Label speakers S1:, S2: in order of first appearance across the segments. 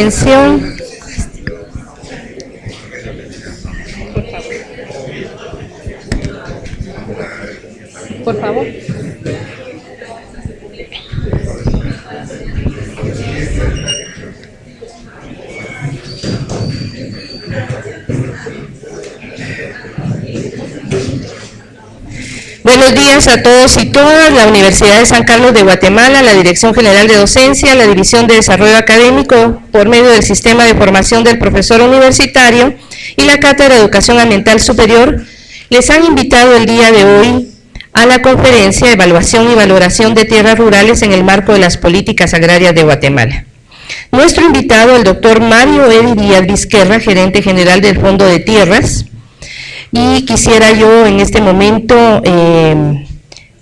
S1: Atención. Por favor. Buenos días a todos y todas. La Universidad de San Carlos de Guatemala, la Dirección General de Docencia, la División de Desarrollo Académico, por medio del Sistema de Formación del Profesor Universitario y la Cátedra de Educación Ambiental Superior, les han invitado el día de hoy a la conferencia Evaluación y Valoración de Tierras Rurales en el marco de las políticas agrarias de Guatemala. Nuestro invitado, el doctor Mario Edi Díaz Vizquerra, gerente general del Fondo de Tierras, y quisiera yo en este momento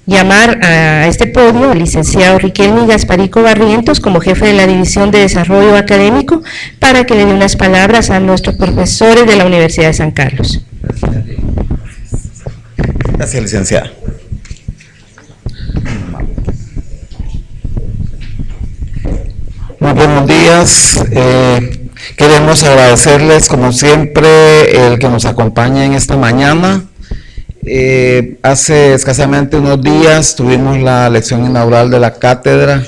S1: llamar a este podio al licenciado Riquelme Gasparico Barrientos como jefe de la División de Desarrollo Académico para que le dé unas palabras a nuestros profesores de la Universidad de San Carlos.
S2: Gracias, licenciada. Muy buenos días. Queremos agradecerles, como siempre, el que nos acompañe en esta mañana. Hace escasamente unos días tuvimos la lección inaugural de la cátedra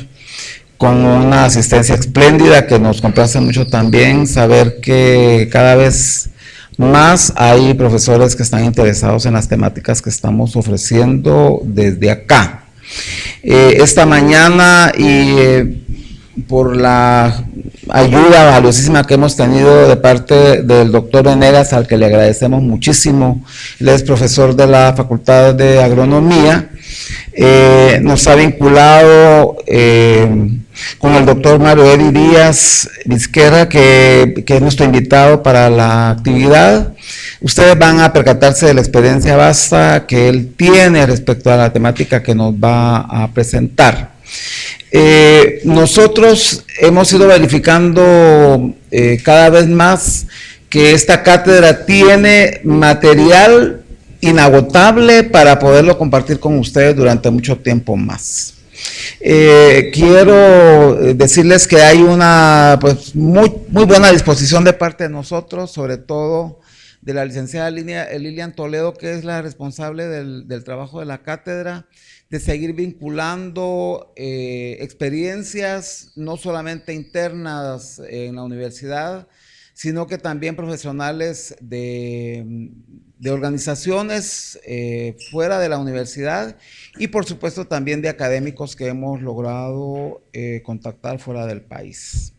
S2: con una asistencia espléndida que nos complace mucho también saber que cada vez más hay profesores que están interesados en las temáticas que estamos ofreciendo desde acá. Esta mañana por la ayuda valiosísima que hemos tenido de parte del doctor Venegas, al que le agradecemos muchísimo. Él es profesor de la Facultad de Agronomía, nos ha vinculado con el doctor Mario Edi Díaz Vizquerra, que es nuestro invitado para la actividad. Ustedes van a percatarse de la experiencia vasta que él tiene respecto a la temática que nos va a presentar. Nosotros hemos ido verificando cada vez más que esta cátedra tiene material inagotable para poderlo compartir con ustedes durante mucho tiempo más. Quiero decirles que hay una muy buena disposición de parte de nosotros, sobre todo de la licenciada Lilian Toledo, que es la responsable del trabajo de la cátedra, de seguir vinculando experiencias no solamente internas en la universidad, sino que también profesionales de organizaciones fuera de la universidad y por supuesto también de académicos que hemos logrado contactar fuera del país.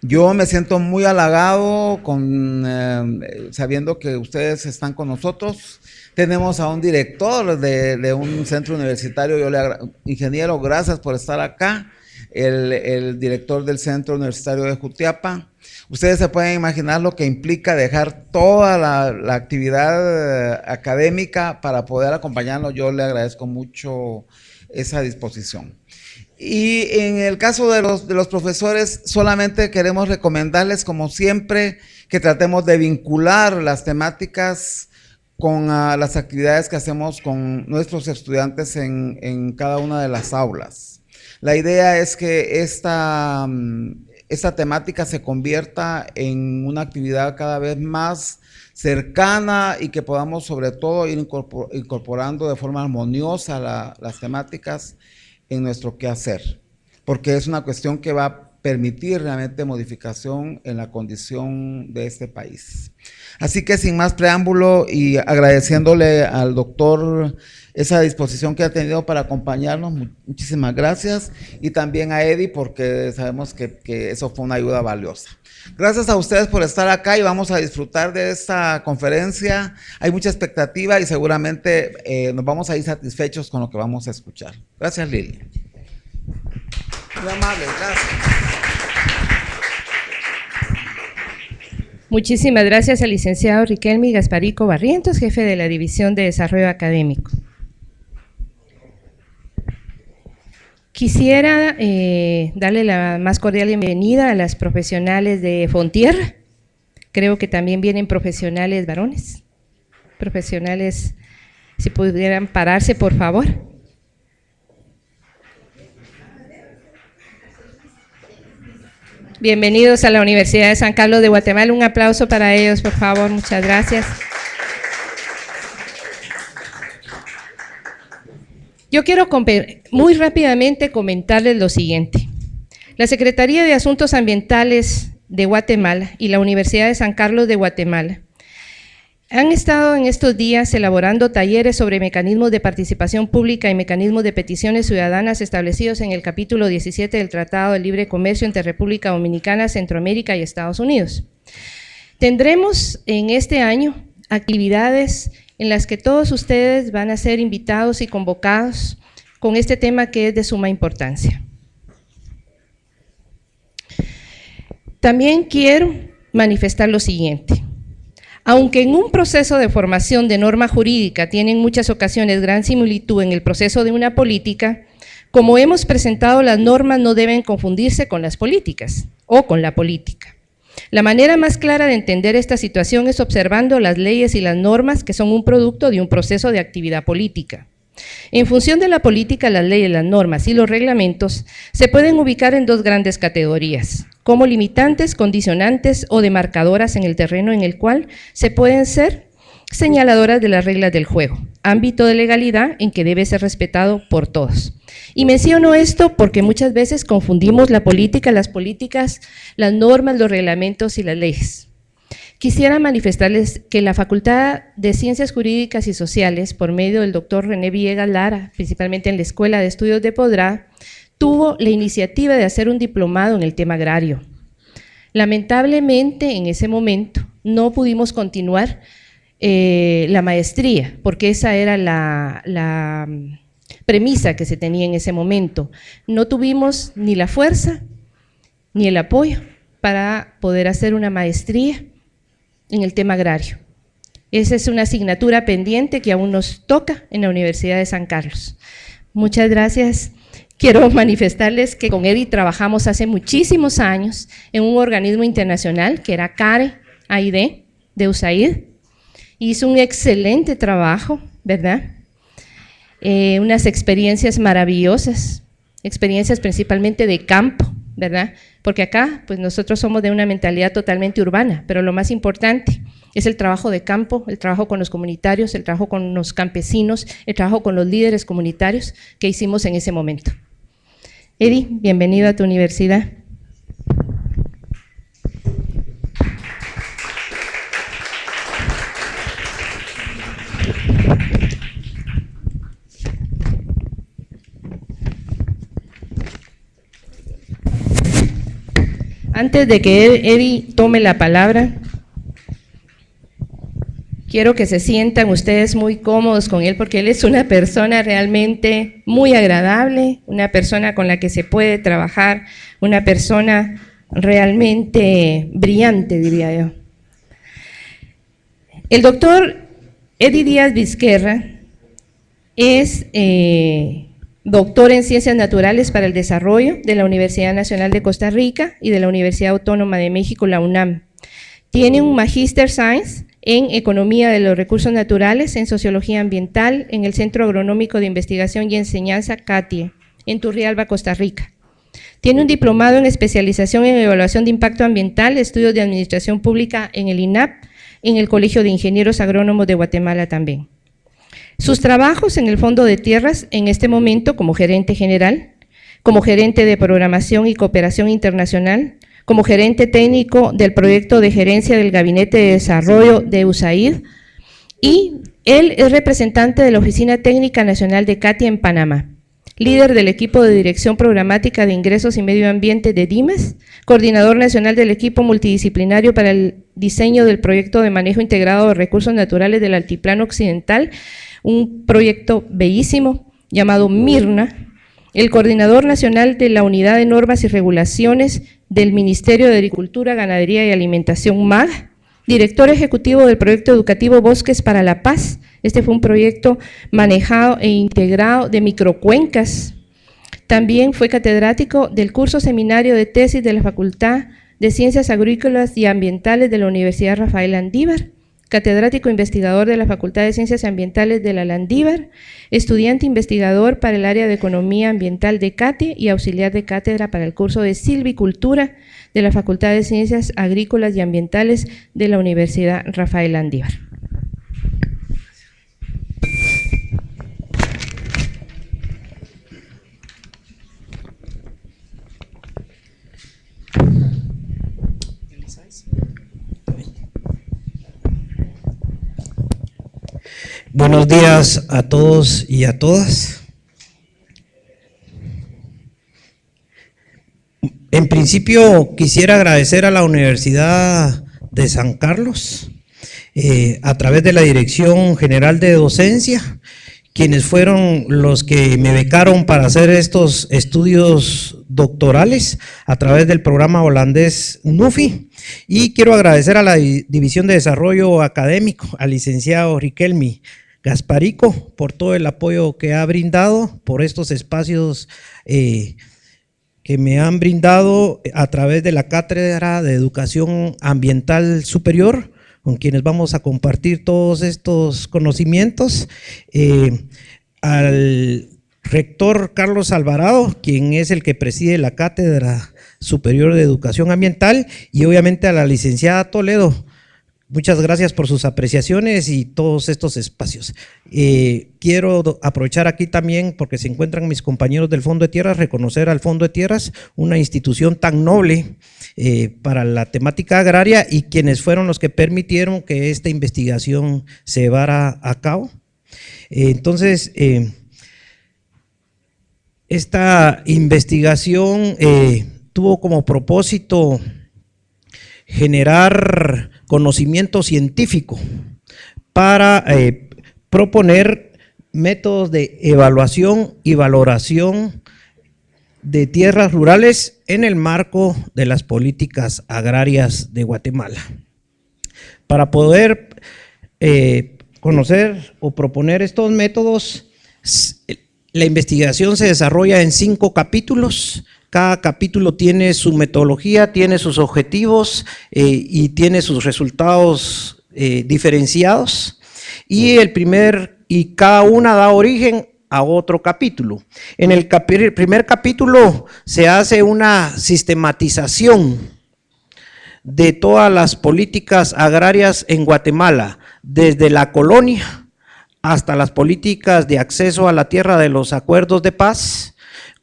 S2: Yo me siento muy halagado sabiendo que ustedes están con nosotros. Tenemos a un director de un centro universitario, ingeniero, gracias por estar acá, el director del Centro Universitario de Jutiapa. Ustedes se pueden imaginar lo que implica dejar toda la actividad académica para poder acompañarnos. Yo le agradezco mucho esa disposición. Y en el caso de los profesores, solamente queremos recomendarles, como siempre, que tratemos de vincular las temáticas con las actividades que hacemos con nuestros estudiantes en cada una de las aulas. La idea es que esta temática se convierta en una actividad cada vez más cercana y que podamos sobre todo ir incorporando de forma armoniosa las temáticas en nuestro quehacer, porque es una cuestión que va a permitir realmente modificación en la condición de este país. Así que sin más preámbulo y agradeciéndole al doctor esa disposición que ha tenido para acompañarnos, muchísimas gracias, y también a Edi porque sabemos que eso fue una ayuda valiosa. Gracias a ustedes por estar acá y vamos a disfrutar de esta conferencia. Hay mucha expectativa y seguramente nos vamos a ir satisfechos con lo que vamos a escuchar. Gracias, Lili. Muy amable, gracias.
S1: Muchísimas gracias al licenciado Riquelme Gasparico Barrientos, jefe de la División de Desarrollo Académico. Quisiera darle la más cordial bienvenida a las profesionales de Fontierra. Creo que también vienen profesionales varones. Profesionales, si pudieran pararse, por favor. Bienvenidos a la Universidad de San Carlos de Guatemala. Un aplauso para ellos, por favor. Muchas gracias. Yo quiero muy rápidamente comentarles lo siguiente. La Secretaría de Asuntos Ambientales de Guatemala y la Universidad de San Carlos de Guatemala han estado en estos días elaborando talleres sobre mecanismos de participación pública y mecanismos de peticiones ciudadanas establecidos en el capítulo 17 del Tratado de Libre Comercio entre República Dominicana, Centroamérica y Estados Unidos. Tendremos en este año actividades en las que todos ustedes van a ser invitados y convocados con este tema que es de suma importancia. También quiero manifestar lo siguiente. Aunque en un proceso de formación de norma jurídica tiene en muchas ocasiones gran similitud en el proceso de una política, como hemos presentado, las normas no deben confundirse con las políticas o con la política. La manera más clara de entender esta situación es observando las leyes y las normas que son un producto de un proceso de actividad política. En función de la política, las leyes, las normas y los reglamentos se pueden ubicar en dos grandes categorías, como limitantes, condicionantes o demarcadoras en el terreno en el cual se pueden ser señaladoras de las reglas del juego, ámbito de legalidad en que debe ser respetado por todos. Y menciono esto porque muchas veces confundimos la política, las políticas, las normas, los reglamentos y las leyes. Quisiera manifestarles que la Facultad de Ciencias Jurídicas y Sociales, por medio del doctor René Villegas Lara, principalmente en la Escuela de Estudios de Podrá, tuvo la iniciativa de hacer un diplomado en el tema agrario. Lamentablemente, en ese momento, no pudimos continuar la maestría, porque esa era la premisa que se tenía en ese momento. No tuvimos ni la fuerza ni el apoyo para poder hacer una maestría en el tema agrario. Esa es una asignatura pendiente que aún nos toca en la Universidad de San Carlos. Muchas gracias. Quiero manifestarles que con Eddie trabajamos hace muchísimos años en un organismo internacional que era CARE-AID de USAID. Hizo un excelente trabajo, ¿verdad? Unas experiencias maravillosas, experiencias principalmente de campo, ¿verdad? Porque acá, pues nosotros somos de una mentalidad totalmente urbana, pero lo más importante es el trabajo de campo, el trabajo con los comunitarios, el trabajo con los campesinos, el trabajo con los líderes comunitarios que hicimos en ese momento. Eddie, bienvenido a tu universidad. Antes de que Eddie tome la palabra, quiero que se sientan ustedes muy cómodos con él, porque él es una persona realmente muy agradable, una persona con la que se puede trabajar, una persona realmente brillante, diría yo. El doctor Eddie Díaz Vizquerra es doctor en Ciencias Naturales para el Desarrollo de la Universidad Nacional de Costa Rica y de la Universidad Autónoma de México, la UNAM. Tiene un Magister Science en Economía de los Recursos Naturales, en Sociología Ambiental, en el Centro Agronómico de Investigación y Enseñanza CATIE, en Turrialba, Costa Rica. Tiene un diplomado en especialización en Evaluación de Impacto Ambiental, Estudios de Administración Pública en el INAP, en el Colegio de Ingenieros Agrónomos de Guatemala también. Sus trabajos en el Fondo de Tierras, en este momento como gerente general, como gerente de Programación y Cooperación Internacional, como gerente técnico del proyecto de gerencia del Gabinete de Desarrollo de USAID, y él es representante de la Oficina Técnica Nacional de CATIE en Panamá, líder del equipo de Dirección Programática de Ingresos y Medio Ambiente de DIMES, coordinador nacional del equipo multidisciplinario para el diseño del proyecto de manejo integrado de recursos naturales del Altiplano Occidental, un proyecto bellísimo llamado MIRNA, el coordinador nacional de la Unidad de Normas y Regulaciones del Ministerio de Agricultura, Ganadería y Alimentación, MAG, director ejecutivo del proyecto educativo Bosques para la Paz. Este fue un proyecto manejado e integrado de microcuencas. También fue catedrático del curso seminario de tesis de la Facultad de Ciencias Agrícolas y Ambientales de la Universidad Rafael Andívar, catedrático investigador de la Facultad de Ciencias Ambientales de la Landívar, estudiante investigador para el área de Economía Ambiental de CATE y auxiliar de cátedra para el curso de Silvicultura de la Facultad de Ciencias Agrícolas y Ambientales de la Universidad Rafael Landívar.
S3: Buenos días a todos y a todas. En principio quisiera agradecer a la Universidad de San Carlos, a través de la Dirección General de Docencia, quienes fueron los que me becaron para hacer estos estudios doctorales a través del programa holandés NUFI. Y quiero agradecer a la División de Desarrollo Académico, al licenciado Riquelme Gasparico, por todo el apoyo que ha brindado, por estos espacios que me han brindado a través de la Cátedra de Educación Ambiental Superior, con quienes vamos a compartir todos estos conocimientos, al rector Carlos Alvarado, quien es el que preside la Cátedra Superior de Educación Ambiental, y obviamente a la licenciada Toledo. Muchas gracias por sus apreciaciones y todos estos espacios. Quiero aprovechar aquí también, porque se encuentran mis compañeros del Fondo de Tierras, reconocer al Fondo de Tierras, una institución tan noble para la temática agraria, y quienes fueron los que permitieron que esta investigación se llevara a cabo. Entonces, esta investigación tuvo como propósito generar conocimiento científico para proponer métodos de evaluación y valoración de tierras rurales en el marco de las políticas agrarias de Guatemala. Para poder conocer o proponer estos métodos, la investigación se desarrolla en 5 capítulos. Cada capítulo tiene su metodología, tiene sus objetivos y tiene sus resultados diferenciados. Y cada una da origen a otro capítulo. En el primer capítulo se hace una sistematización de todas las políticas agrarias en Guatemala, desde la colonia hasta las políticas de acceso a la tierra de los acuerdos de paz,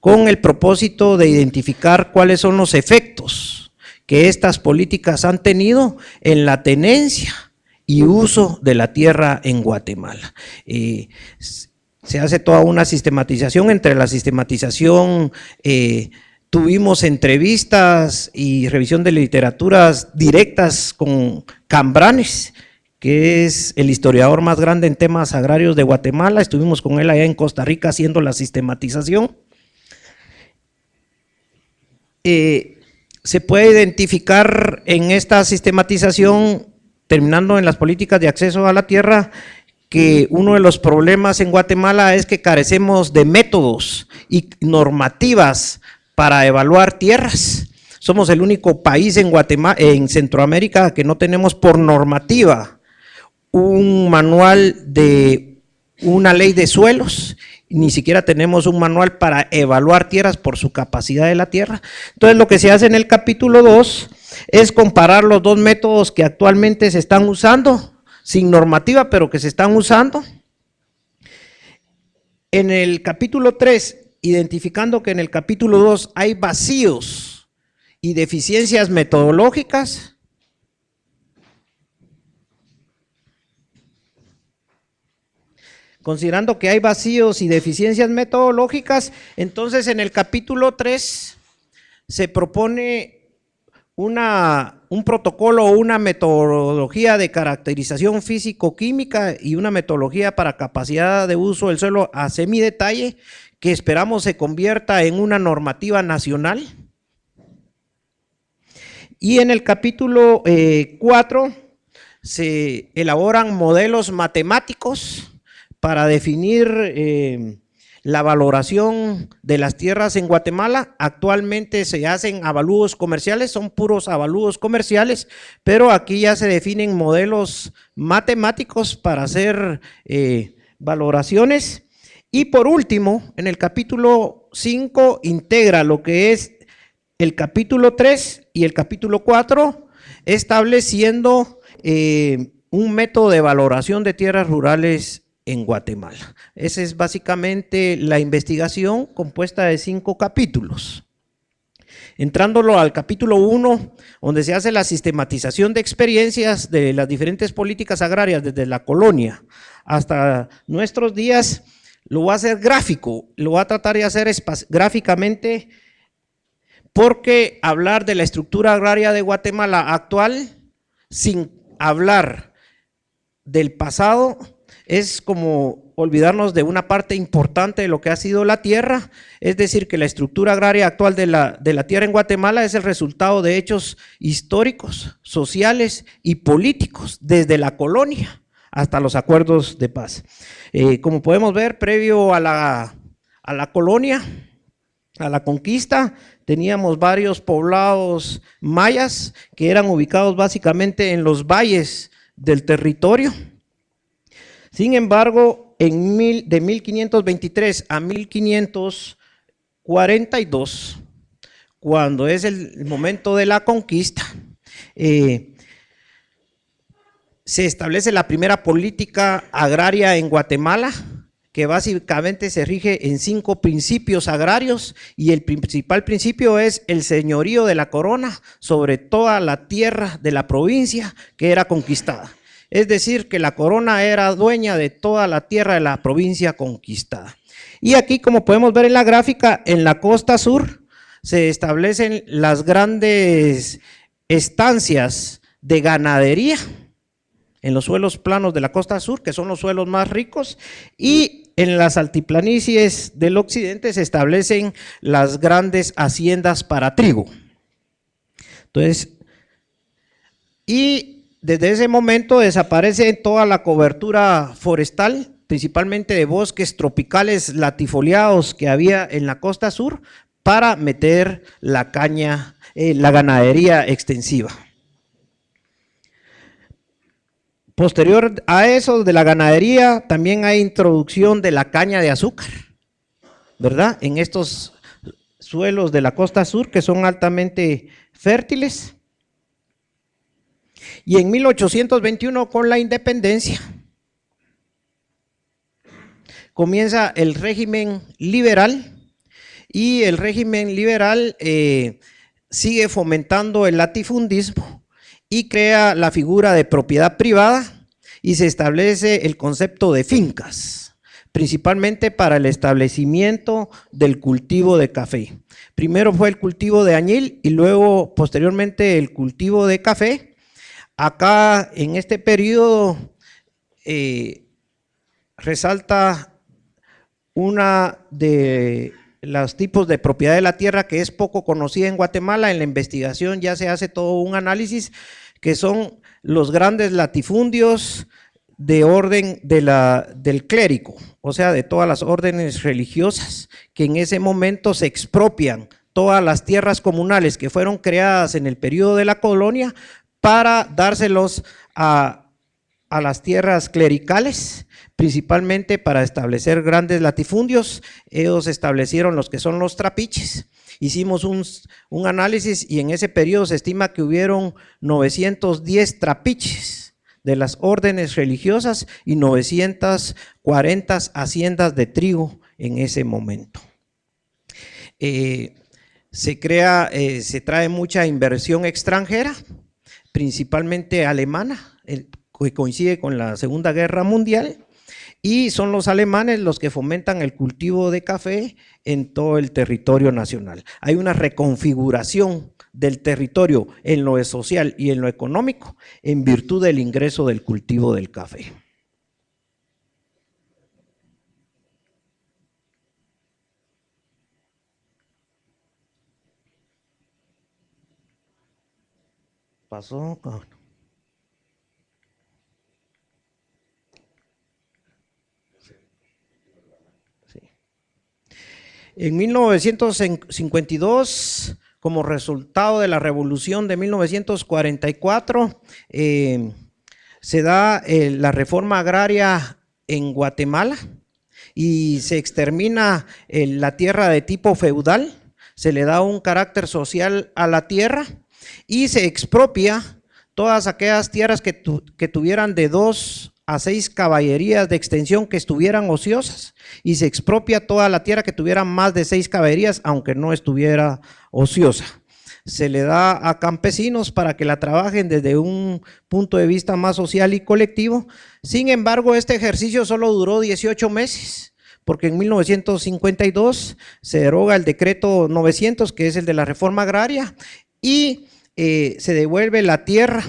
S3: con el propósito de identificar cuáles son los efectos que estas políticas han tenido en la tenencia y uso de la tierra en Guatemala. Se hace toda una sistematización. Entre la sistematización tuvimos entrevistas y revisión de literaturas directas con Cambranes, que es el historiador más grande en temas agrarios de Guatemala. Estuvimos con él allá en Costa Rica haciendo la sistematización. Se puede identificar en esta sistematización, terminando en las políticas de acceso a la tierra, que uno de los problemas en Guatemala es que carecemos de métodos y normativas para evaluar tierras. Somos el único país en Centroamérica que no tenemos por normativa un manual de una ley de suelos, ni siquiera tenemos un manual para evaluar tierras por su capacidad de la tierra. Entonces, lo que se hace en el capítulo 2 es comparar los 2 métodos que actualmente se están usando, sin normativa, pero que se están usando. En el capítulo 3, identificando que en el capítulo 2 hay vacíos y deficiencias metodológicas. Considerando que hay vacíos y deficiencias metodológicas, entonces en el capítulo 3 se propone un protocolo o una metodología de caracterización físico-química y una metodología para capacidad de uso del suelo a semidetalle, que esperamos se convierta en una normativa nacional. Y en el capítulo 4 se elaboran modelos matemáticos para definir la valoración de las tierras en Guatemala. Actualmente se hacen avalúos comerciales, son puros avalúos comerciales, pero aquí ya se definen modelos matemáticos para hacer valoraciones. Y por último, en el capítulo 5 integra lo que es el capítulo 3 y el capítulo 4, estableciendo un método de valoración de tierras rurales en Guatemala. Esa es básicamente la investigación, compuesta de 5 capítulos. Entrándolo al capítulo 1, donde se hace la sistematización de experiencias de las diferentes políticas agrarias desde la colonia hasta nuestros días, lo voy a hacer gráfico, lo voy a tratar de hacer gráficamente, porque hablar de la estructura agraria de Guatemala actual sin hablar del pasado es como olvidarnos de una parte importante de lo que ha sido la tierra. Es decir, que la estructura agraria actual de la tierra en Guatemala es el resultado de hechos históricos, sociales y políticos desde la colonia hasta los acuerdos de paz. Como podemos ver, previo a la colonia, a la conquista, teníamos varios poblados mayas que eran ubicados básicamente en los valles del territorio. Sin embargo, de 1523 a 1542, cuando es el momento de la conquista, se establece la primera política agraria en Guatemala, que básicamente se rige en 5 principios agrarios, y el principal principio es el señorío de la corona sobre toda la tierra de la provincia que era conquistada. Es decir, que la corona era dueña de toda la tierra de la provincia conquistada. Y aquí, como podemos ver en la gráfica, en la costa sur se establecen las grandes estancias de ganadería en los suelos planos de la costa sur, que son los suelos más ricos, y en las altiplanicies del occidente se establecen las grandes haciendas para trigo. Entonces, y desde ese momento desaparece toda la cobertura forestal, principalmente de bosques tropicales latifoliados que había en la costa sur, para meter la caña, la ganadería extensiva. Posterior a eso de la ganadería, también hay introducción de la caña de azúcar, ¿verdad? En estos suelos de la costa sur que son altamente fértiles. Y en 1821, con la independencia, comienza el régimen liberal, y el régimen liberal sigue fomentando el latifundismo y crea la figura de propiedad privada, y se establece el concepto de fincas, principalmente para el establecimiento del cultivo de café. Primero fue el cultivo de añil y luego posteriormente el cultivo de café. Acá en este periodo resalta una de los tipos de propiedad de la tierra que es poco conocida en Guatemala. En la investigación ya se hace todo un análisis, que son los grandes latifundios de orden del clérigo, o sea, de todas las órdenes religiosas, que en ese momento se expropian todas las tierras comunales que fueron creadas en el periodo de la colonia para dárselos a las tierras clericales, principalmente para establecer grandes latifundios. Ellos establecieron los que son los trapiches. Hicimos un análisis y en ese periodo se estima que hubieron 910 trapiches de las órdenes religiosas y 940 haciendas de trigo en ese momento. Se trae mucha inversión extranjera, principalmente alemana, que coincide con la Segunda Guerra Mundial, y son los alemanes los que fomentan el cultivo de café en todo el territorio nacional. Hay una reconfiguración del territorio en lo social y en lo económico en virtud del ingreso del cultivo del café. Pasó. Sí. En 1952, como resultado de la revolución de 1944, se da la reforma agraria en Guatemala y se extermina la tierra de tipo feudal, se le da un carácter social a la tierra y se expropia todas aquellas tierras que tuvieran de 2 a 6 caballerías de extensión que estuvieran ociosas, y se expropia toda la tierra que tuviera más de 6 caballerías aunque no estuviera ociosa. Se le da a campesinos para que la trabajen desde un punto de vista más social y colectivo. Sin embargo, este ejercicio solo duró 18 meses, porque en 1952 se deroga el decreto 900, que es el de la reforma agraria, y se devuelve la tierra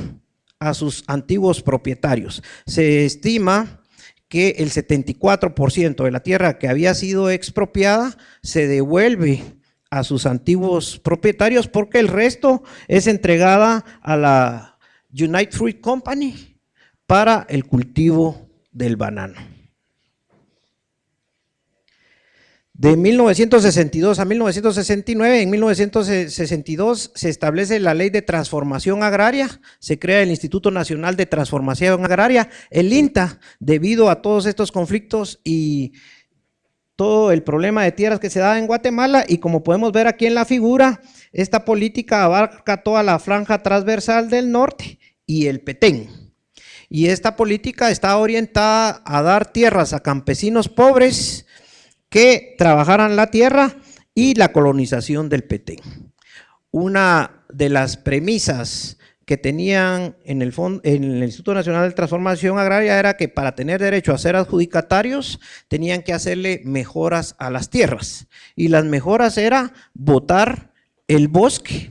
S3: a sus antiguos propietarios. Se estima que el 74% de la tierra que había sido expropiada se devuelve a sus antiguos propietarios, porque el resto es entregada a la United Fruit Company para el cultivo del banano. De 1962 a 1969, en 1962 se establece la Ley de Transformación Agraria, se crea el Instituto Nacional de Transformación Agraria, el INTA, debido a todos estos conflictos y todo el problema de tierras que se da en Guatemala, y como podemos ver aquí en la figura, esta política abarca toda la franja transversal del norte y el Petén. Y esta política está orientada a dar tierras a campesinos pobres que trabajaran la tierra y la colonización del Petén. Una de las premisas que tenían en el Instituto Nacional de Transformación Agraria era que para tener derecho a ser adjudicatarios tenían que hacerle mejoras a las tierras, y las mejoras era botar el bosque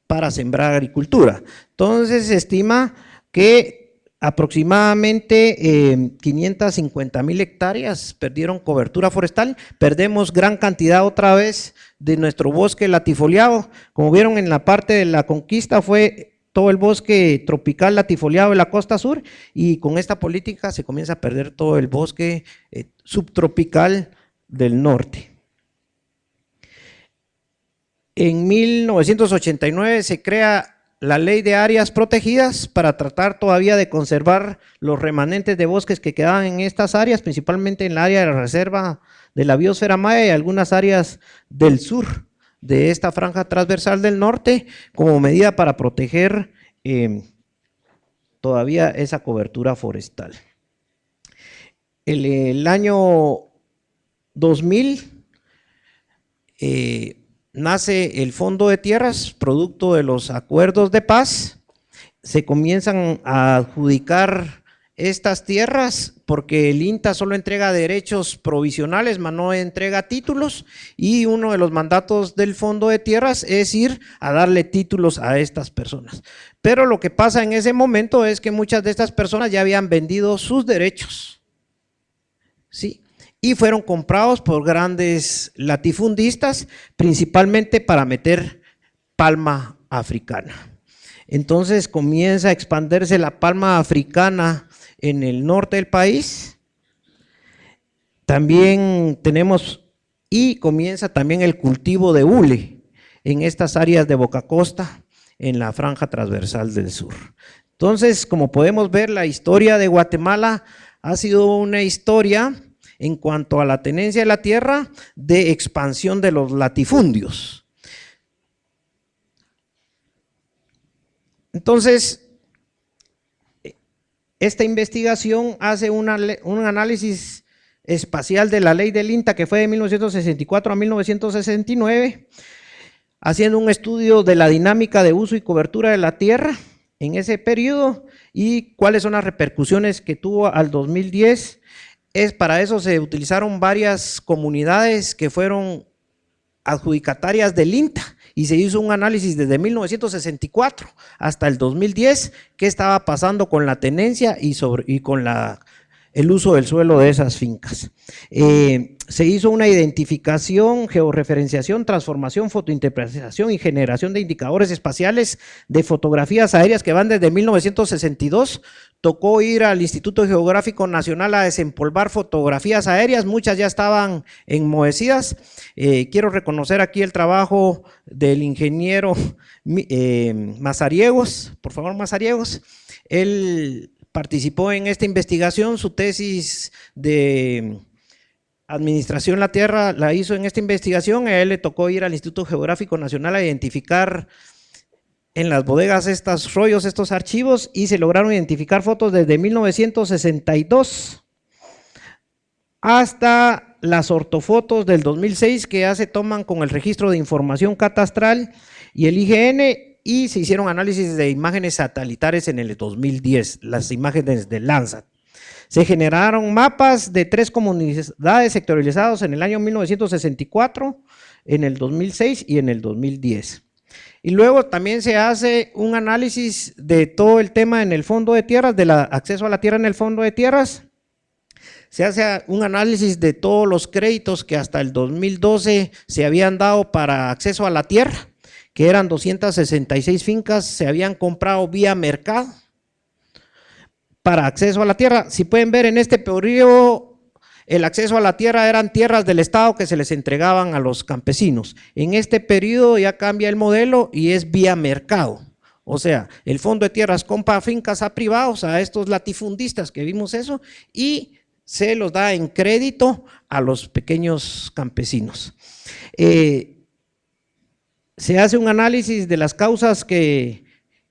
S3: para sembrar agricultura. Entonces se estima que aproximadamente 550,000 hectáreas perdieron cobertura forestal, perdemos gran cantidad otra vez de nuestro bosque latifoliado. Como vieron, en la parte de la conquista fue todo el bosque tropical latifoliado de la costa sur, y con esta política se comienza a perder todo el bosque subtropical del norte. En 1989 se crea la Ley de Áreas Protegidas para tratar todavía de conservar los remanentes de bosques que quedaban en estas áreas, principalmente en el área de la reserva de la biosfera maya y algunas áreas del sur de esta franja transversal del norte, como medida para proteger todavía esa cobertura forestal. El año 2000 nace el Fondo de Tierras, producto de los acuerdos de paz. Se comienzan a adjudicar estas tierras porque el INTA solo entrega derechos provisionales, mas no entrega títulos, y uno de los mandatos del Fondo de Tierras es ir a darle títulos a estas personas. Pero lo que pasa en ese momento es que muchas de estas personas ya habían vendido sus derechos, ¿sí?, y fueron comprados por grandes latifundistas, principalmente para meter palma africana. Entonces comienza a expandirse la palma africana en el norte del país. También tenemos, y comienza también el cultivo de hule en estas áreas de Boca Costa, en la franja transversal del sur. Entonces, como podemos ver, la historia de Guatemala ha sido una historia, en cuanto a la tenencia de la tierra, de expansión de los latifundios. Entonces, esta investigación hace un análisis espacial de la ley del INTA, que fue de 1964 a 1969, haciendo un estudio de la dinámica de uso y cobertura de la tierra en ese periodo y cuáles son las repercusiones que tuvo al 2010. Para eso se utilizaron varias comunidades que fueron adjudicatarias del INTA, y se hizo un análisis desde 1964 hasta el 2010, qué estaba pasando con la tenencia y con el uso del suelo de esas fincas. Se hizo una identificación, georreferenciación, transformación, fotointerpretación y generación de indicadores espaciales de fotografías aéreas que van desde 1962, tocó ir al Instituto Geográfico Nacional a desempolvar fotografías aéreas, muchas ya estaban enmohecidas. Quiero reconocer aquí el trabajo del ingeniero Mazariegos, por favor Mazariegos. Él participó en esta investigación, su tesis de Administración la Tierra la hizo en esta investigación. A él le tocó ir al Instituto Geográfico Nacional a identificar en las bodegas estos rollos, estos archivos, y se lograron identificar fotos desde 1962 hasta las ortofotos del 2006 que ya se toman con el Registro de Información Catastral y el IGN, y se hicieron análisis de imágenes satelitales en el 2010, las imágenes de Landsat. Se generaron mapas de 3 comunidades sectorializadas en el año 1964, en el 2006 y en el 2010. Y luego también se hace un análisis de todo el tema en el fondo de tierras, del acceso a la tierra en el fondo de tierras. Se hace un análisis de todos los créditos que hasta el 2012 se habían dado para acceso a la tierra, que eran 266 fincas, se habían comprado vía mercado para acceso a la tierra. Si pueden ver en este periodo, el acceso a la tierra eran tierras del Estado que se les entregaban a los campesinos. En este periodo ya cambia el modelo y es vía mercado. O sea, el Fondo de Tierras compra fincas a privados, a estos latifundistas que vimos eso, y se los da en crédito a los pequeños campesinos. Se hace un análisis de las causas que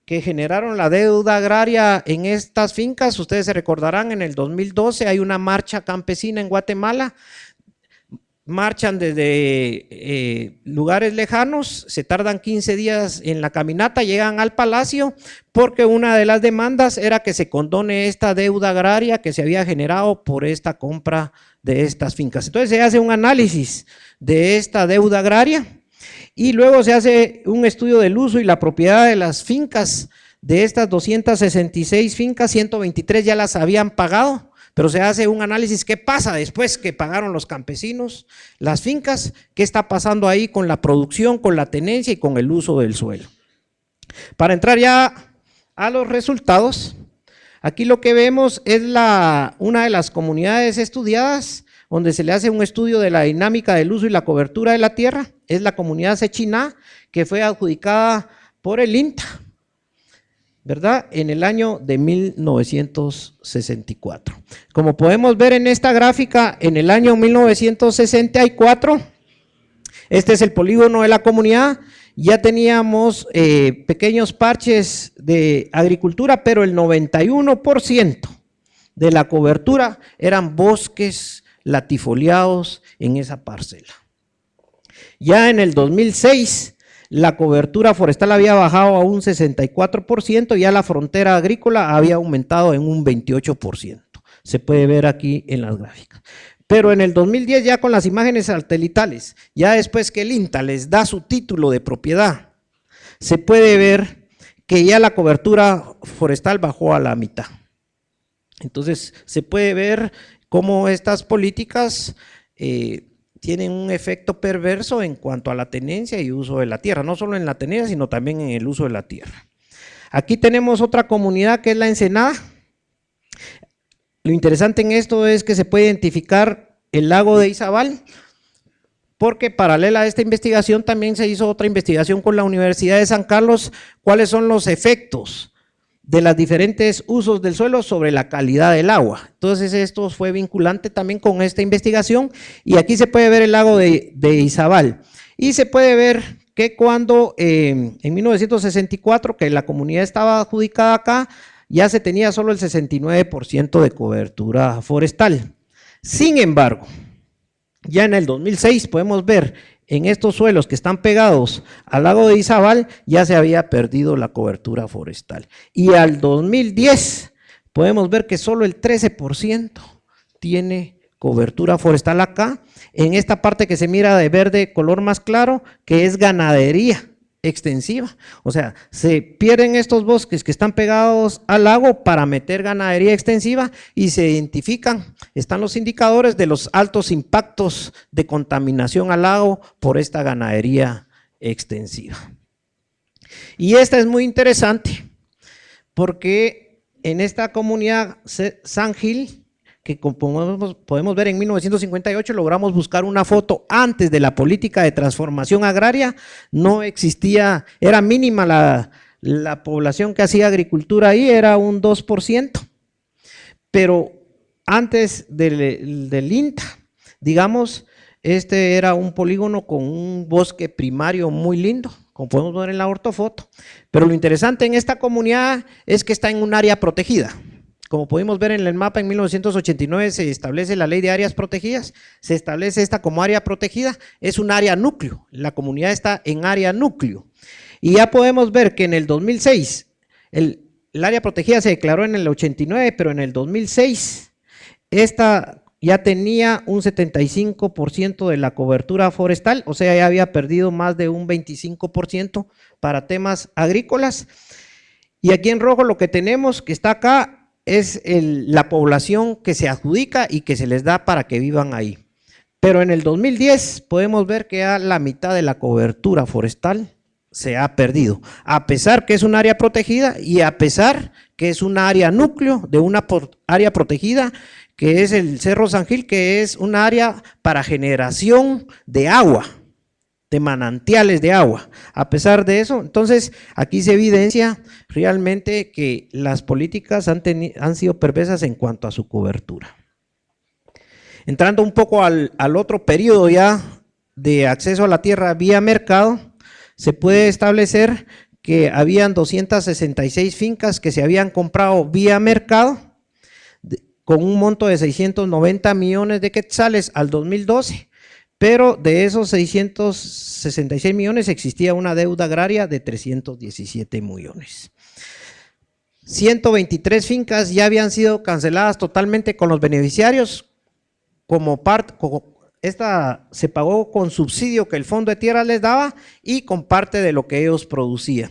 S3: generaron la deuda agraria en estas fincas. Ustedes se recordarán, en el 2012 hay una marcha campesina en Guatemala, marchan desde lugares lejanos, se tardan 15 días en la caminata, llegan al palacio, porque una de las demandas era que se condone esta deuda agraria que se había generado por esta compra de estas fincas. Entonces se hace un análisis de esta deuda agraria, y luego se hace un estudio del uso y la propiedad de las fincas. De estas 266 fincas, 123 ya las habían pagado, pero se hace un análisis, ¿qué pasa después que pagaron los campesinos las fincas? ¿Qué está pasando ahí con la producción, con la tenencia y con el uso del suelo? Para entrar ya a los resultados, aquí lo que vemos es una de las comunidades estudiadas, donde se le hace un estudio de la dinámica del uso y la cobertura de la tierra, es la comunidad Sechiná, que fue adjudicada por el INTA, ¿verdad? En el año de 1964. Como podemos ver en esta gráfica, en el año 1964, este es el polígono de la comunidad, ya teníamos pequeños parches de agricultura, pero el 91% de la cobertura eran bosques latifoliados en esa parcela. Ya en el 2006, la cobertura forestal había bajado a un 64%, ya la frontera agrícola había aumentado en un 28%. Se puede ver aquí en las gráficas. Pero en el 2010, ya con las imágenes satelitales, ya después que el INTA les da su título de propiedad, se puede ver que ya la cobertura forestal bajó a la mitad. Entonces, se puede ver cómo estas políticas tienen un efecto perverso en cuanto a la tenencia y uso de la tierra, no solo en la tenencia, sino también en el uso de la tierra. Aquí tenemos otra comunidad que es la Ensenada. Lo interesante en esto es que se puede identificar el lago de Izabal, porque paralela a esta investigación también se hizo otra investigación con la Universidad de San Carlos, cuáles son los efectos de los diferentes usos del suelo sobre la calidad del agua. Entonces esto fue vinculante también con esta investigación, y aquí se puede ver el lago de Izabal, y se puede ver que cuando en 1964, que la comunidad estaba adjudicada acá, ya se tenía solo el 69% de cobertura forestal. Sin embargo, ya en el 2006 podemos ver en estos suelos que están pegados al lago de Izabal, ya se había perdido la cobertura forestal. Y al 2010 podemos ver que solo el 13% tiene cobertura forestal acá, en esta parte que se mira de verde color más claro, que es ganadería extensiva. O sea, se pierden estos bosques que están pegados al lago para meter ganadería extensiva, y se identifican, están los indicadores de los altos impactos de contaminación al lago por esta ganadería extensiva. Y esta es muy interesante porque en esta comunidad San Gil, que como podemos ver en 1958 logramos buscar una foto antes de la política de transformación agraria, no existía, era mínima la población que hacía agricultura ahí, era un 2%, pero antes del INTA, digamos, este era un polígono con un bosque primario muy lindo, como podemos ver en la ortofoto, pero lo interesante en esta comunidad es que está en un área protegida. Como pudimos ver en el mapa, en 1989 se establece la ley de áreas protegidas, se establece esta como área protegida, es un área núcleo, la comunidad está en área núcleo. Y ya podemos ver que en el 2006, el área protegida se declaró en el 89, pero en el 2006, esta ya tenía un 75% de la cobertura forestal, o sea, ya había perdido más de un 25% para temas agrícolas. Y aquí en rojo lo que tenemos, que está acá, es la población que se adjudica y que se les da para que vivan ahí. Pero en el 2010 podemos ver que ya la mitad de la cobertura forestal se ha perdido, a pesar que es un área protegida y a pesar que es un área núcleo de una área protegida, que es el Cerro San Gil, que es un área para generación de agua, de manantiales de agua. A pesar de eso, entonces aquí se evidencia realmente que las políticas han sido perversas en cuanto a su cobertura. Entrando un poco al otro periodo ya de acceso a la tierra vía mercado, se puede establecer que habían 266 fincas que se habían comprado vía mercado con un monto de 690 millones de quetzales al 2012. Pero de esos 666 millones existía una deuda agraria de 317 millones. 123 fincas ya habían sido canceladas totalmente con los beneficiarios, esta se pagó con subsidio que el Fondo de Tierras les daba y con parte de lo que ellos producían.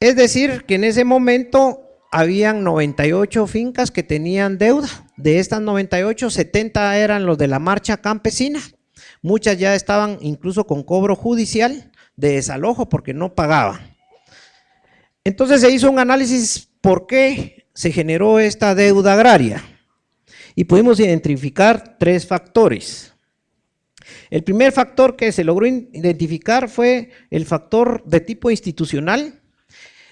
S3: Es decir, que en ese momento habían 98 fincas que tenían deuda. De estas 98, 70 eran los de la marcha campesina. Muchas ya estaban incluso con cobro judicial de desalojo porque no pagaban. Entonces se hizo un análisis por qué se generó esta deuda agraria y pudimos identificar 3 factores. El primer factor que se logró identificar fue el factor de tipo institucional.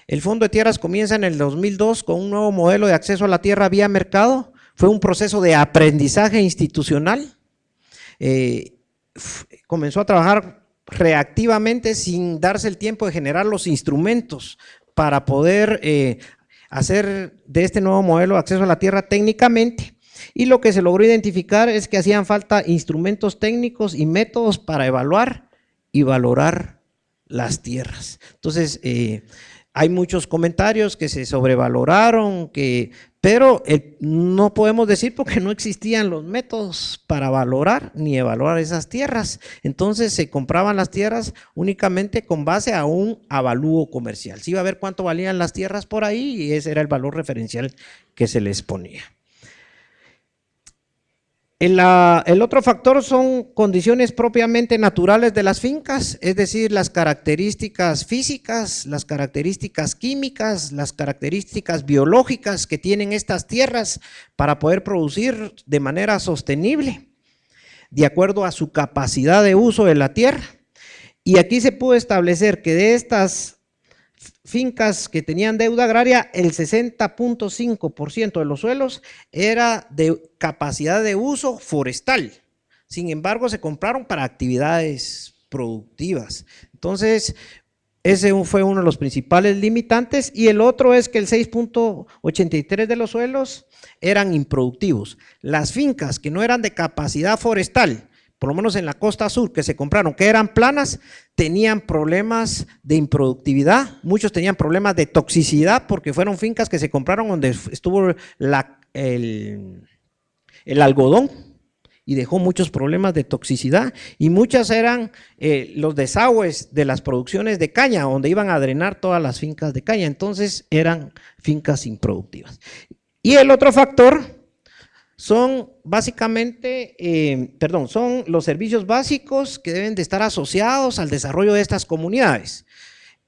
S3: El Fondo de Tierras comienza en el 2002 con un nuevo modelo de acceso a la tierra vía mercado. Fue un proceso de aprendizaje institucional. Comenzó a trabajar reactivamente sin darse el tiempo de generar los instrumentos para poder hacer de este nuevo modelo de acceso a la tierra técnicamente, y lo que se logró identificar es que hacían falta instrumentos técnicos y métodos para evaluar y valorar las tierras. Entonces hay muchos comentarios que se sobrevaloraron, pero no podemos decir porque no existían los métodos para valorar ni evaluar esas tierras. Entonces se compraban las tierras únicamente con base a un avalúo comercial. Se iba a ver cuánto valían las tierras por ahí y ese era el valor referencial que se les ponía. El otro factor son condiciones propiamente naturales de las fincas, es decir, las características físicas, las características químicas, las características biológicas que tienen estas tierras para poder producir de manera sostenible, de acuerdo a su capacidad de uso de la tierra. Y aquí se pudo establecer que de estas fincas que tenían deuda agraria, el 60.5% de los suelos era de capacidad de uso forestal. Sin embargo, se compraron para actividades productivas. Entonces, ese fue uno de los principales limitantes, y el otro es que el 6.83% de los suelos eran improductivos. Las fincas que no eran de capacidad forestal, por lo menos en la costa sur, que se compraron, que eran planas, tenían problemas de improductividad, muchos tenían problemas de toxicidad, porque fueron fincas que se compraron donde estuvo el algodón y dejó muchos problemas de toxicidad, y muchas eran los desagües de las producciones de caña, donde iban a drenar todas las fincas de caña, entonces eran fincas improductivas. Y el otro factor son básicamente, son los servicios básicos que deben de estar asociados al desarrollo de estas comunidades.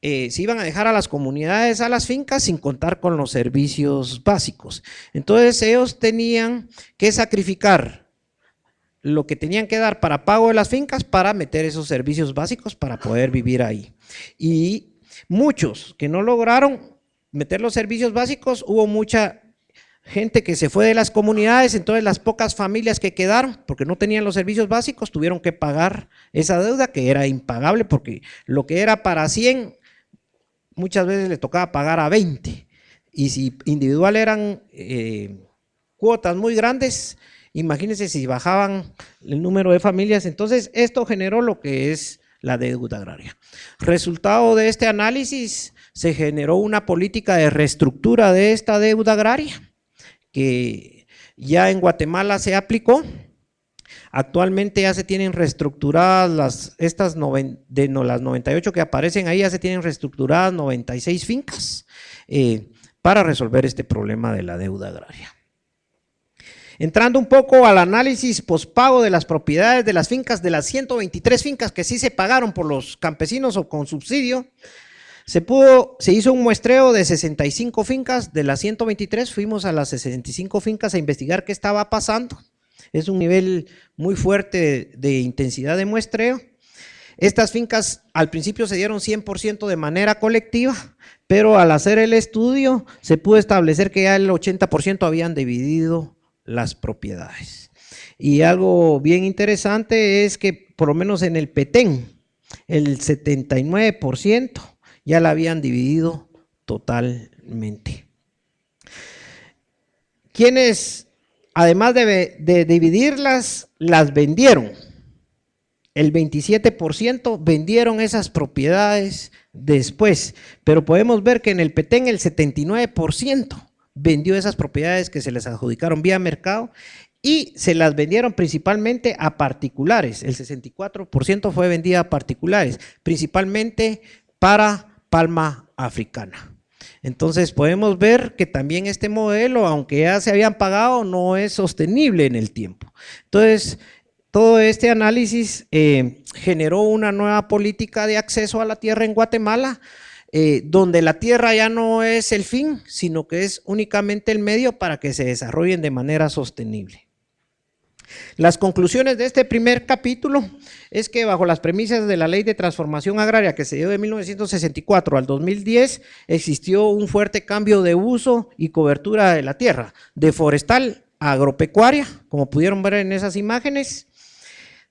S3: se iban a dejar a las comunidades, a las fincas, sin contar con los servicios básicos. Entonces ellos tenían que sacrificar lo que tenían que dar para pago de las fincas para meter esos servicios básicos para poder vivir ahí. Y muchos que no lograron meter los servicios básicos, hubo mucha gente que se fue de las comunidades, entonces las pocas familias que quedaron, porque no tenían los servicios básicos, tuvieron que pagar esa deuda que era impagable, porque lo que era para 100, muchas veces le tocaba pagar a 20, y si individual eran cuotas muy grandes, imagínense si bajaban el número de familias. Entonces esto generó lo que es la deuda agraria. Resultado de este análisis, se generó una política de reestructura de esta deuda agraria, que ya en Guatemala se aplicó. Actualmente ya se tienen reestructuradas las 98 que aparecen ahí, ya se tienen reestructuradas 96 fincas para resolver este problema de la deuda agraria. Entrando un poco al análisis pospago de las propiedades de las fincas, de las 123 fincas que sí se pagaron por los campesinos o con subsidio, se hizo un muestreo de 65 fincas. De las 123 fuimos a las 65 fincas a investigar qué estaba pasando. Es un nivel muy fuerte de intensidad de muestreo. Estas fincas al principio se dieron 100% de manera colectiva, pero al hacer el estudio se pudo establecer que ya el 80% habían dividido las propiedades. Y algo bien interesante es que por lo menos en el Petén, el 79% ya la habían dividido totalmente. Quienes, además de dividirlas, las vendieron. El 27% vendieron esas propiedades después, pero podemos ver que en el Petén el 79% vendió esas propiedades que se les adjudicaron vía mercado y se las vendieron principalmente a particulares. El 64% fue vendida a particulares, principalmente para palma africana. Entonces podemos ver que también este modelo, aunque ya se habían pagado, no es sostenible en el tiempo. Entonces, todo este análisis generó una nueva política de acceso a la tierra en Guatemala, donde la tierra ya no es el fin, sino que es únicamente el medio para que se desarrollen de manera sostenible. Las conclusiones de este primer capítulo es que bajo las premisas de la Ley de Transformación Agraria que se dio de 1964 al 2010, existió un fuerte cambio de uso y cobertura de la tierra, de forestal a agropecuaria, como pudieron ver en esas imágenes.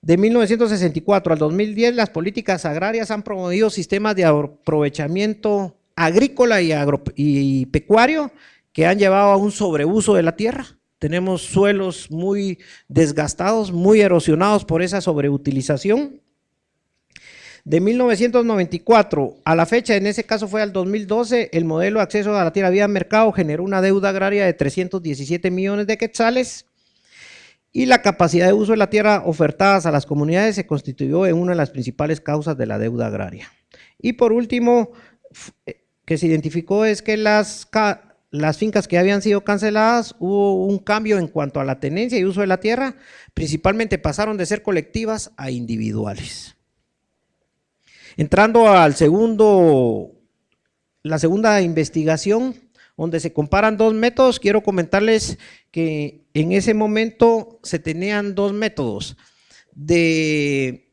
S3: De 1964 al 2010, las políticas agrarias han promovido sistemas de aprovechamiento agrícola y pecuario que han llevado a un sobreuso de la tierra. Tenemos suelos muy desgastados, muy erosionados por esa sobreutilización. De 1994 a la fecha, en ese caso fue al 2012, el modelo de acceso a la tierra vía mercado generó una deuda agraria de 317 millones de quetzales y la capacidad de uso de la tierra ofertadas a las comunidades se constituyó en una de las principales causas de la deuda agraria. Y por último, que se identificó es que las fincas que habían sido canceladas, hubo un cambio en cuanto a la tenencia y uso de la tierra, principalmente pasaron de ser colectivas a individuales. Entrando al la segunda investigación, donde se comparan dos métodos, quiero comentarles que en ese momento se tenían dos métodos. Del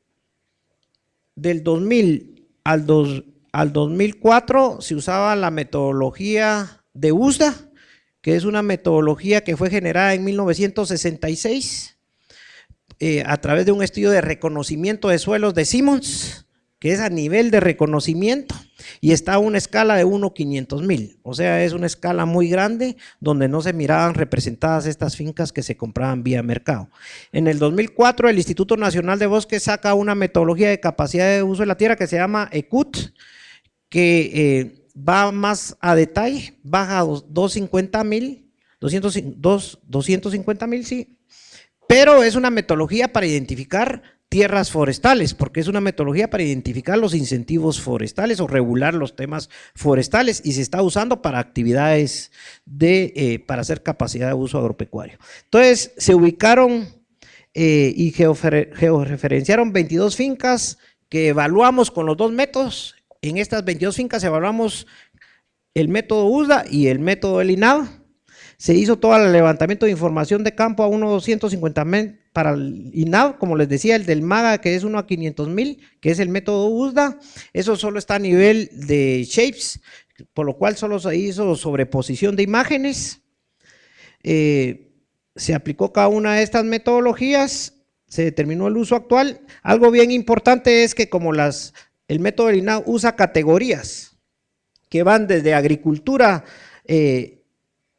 S3: 2000 al 2004 se usaba la metodología de USDA, que es una metodología que fue generada en 1966 a través de un estudio de reconocimiento de suelos de Simmons, que es a nivel de reconocimiento y está a una escala de 1:500,000, o sea, es una escala muy grande donde no se miraban representadas estas fincas que se compraban vía mercado. En el 2004 el Instituto Nacional de Bosques saca una metodología de capacidad de uso de la tierra que se llama ECUT, que va más a detalle, baja a 250,000, sí, pero es una metodología para identificar tierras forestales, porque es una metodología para identificar los incentivos forestales o regular los temas forestales y se está usando para actividades para hacer capacidad de uso agropecuario. Entonces se ubicaron y georreferenciaron 22 fincas que evaluamos con los dos métodos, En estas 22 fincas evaluamos el método USDA y el método del INAV. Se hizo todo el levantamiento de información de campo a 1:250.000 para el INAV, como les decía, el del MAGA, que es 1:500.000, que es el método USDA. Eso solo está a nivel de shapes, por lo cual solo se hizo sobreposición de imágenes. Se aplicó cada una de estas metodologías, se determinó el uso actual. Algo bien importante es que como el método del INAV usa categorías que van desde agricultura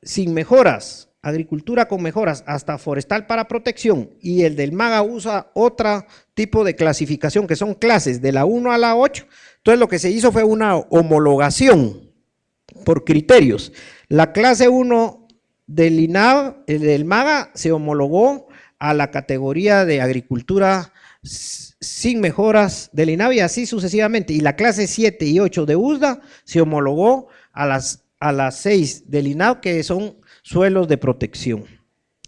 S3: sin mejoras, agricultura con mejoras, hasta forestal para protección, y el del MAGA usa otro tipo de clasificación, que son clases de la 1 a la 8, entonces lo que se hizo fue una homologación por criterios. La clase 1 del INAV, del MAGA, se homologó a la categoría de agricultura sin mejoras del INAV y así sucesivamente, y la clase 7 y 8 de USDA se homologó a las 6 del INAV, que son suelos de protección.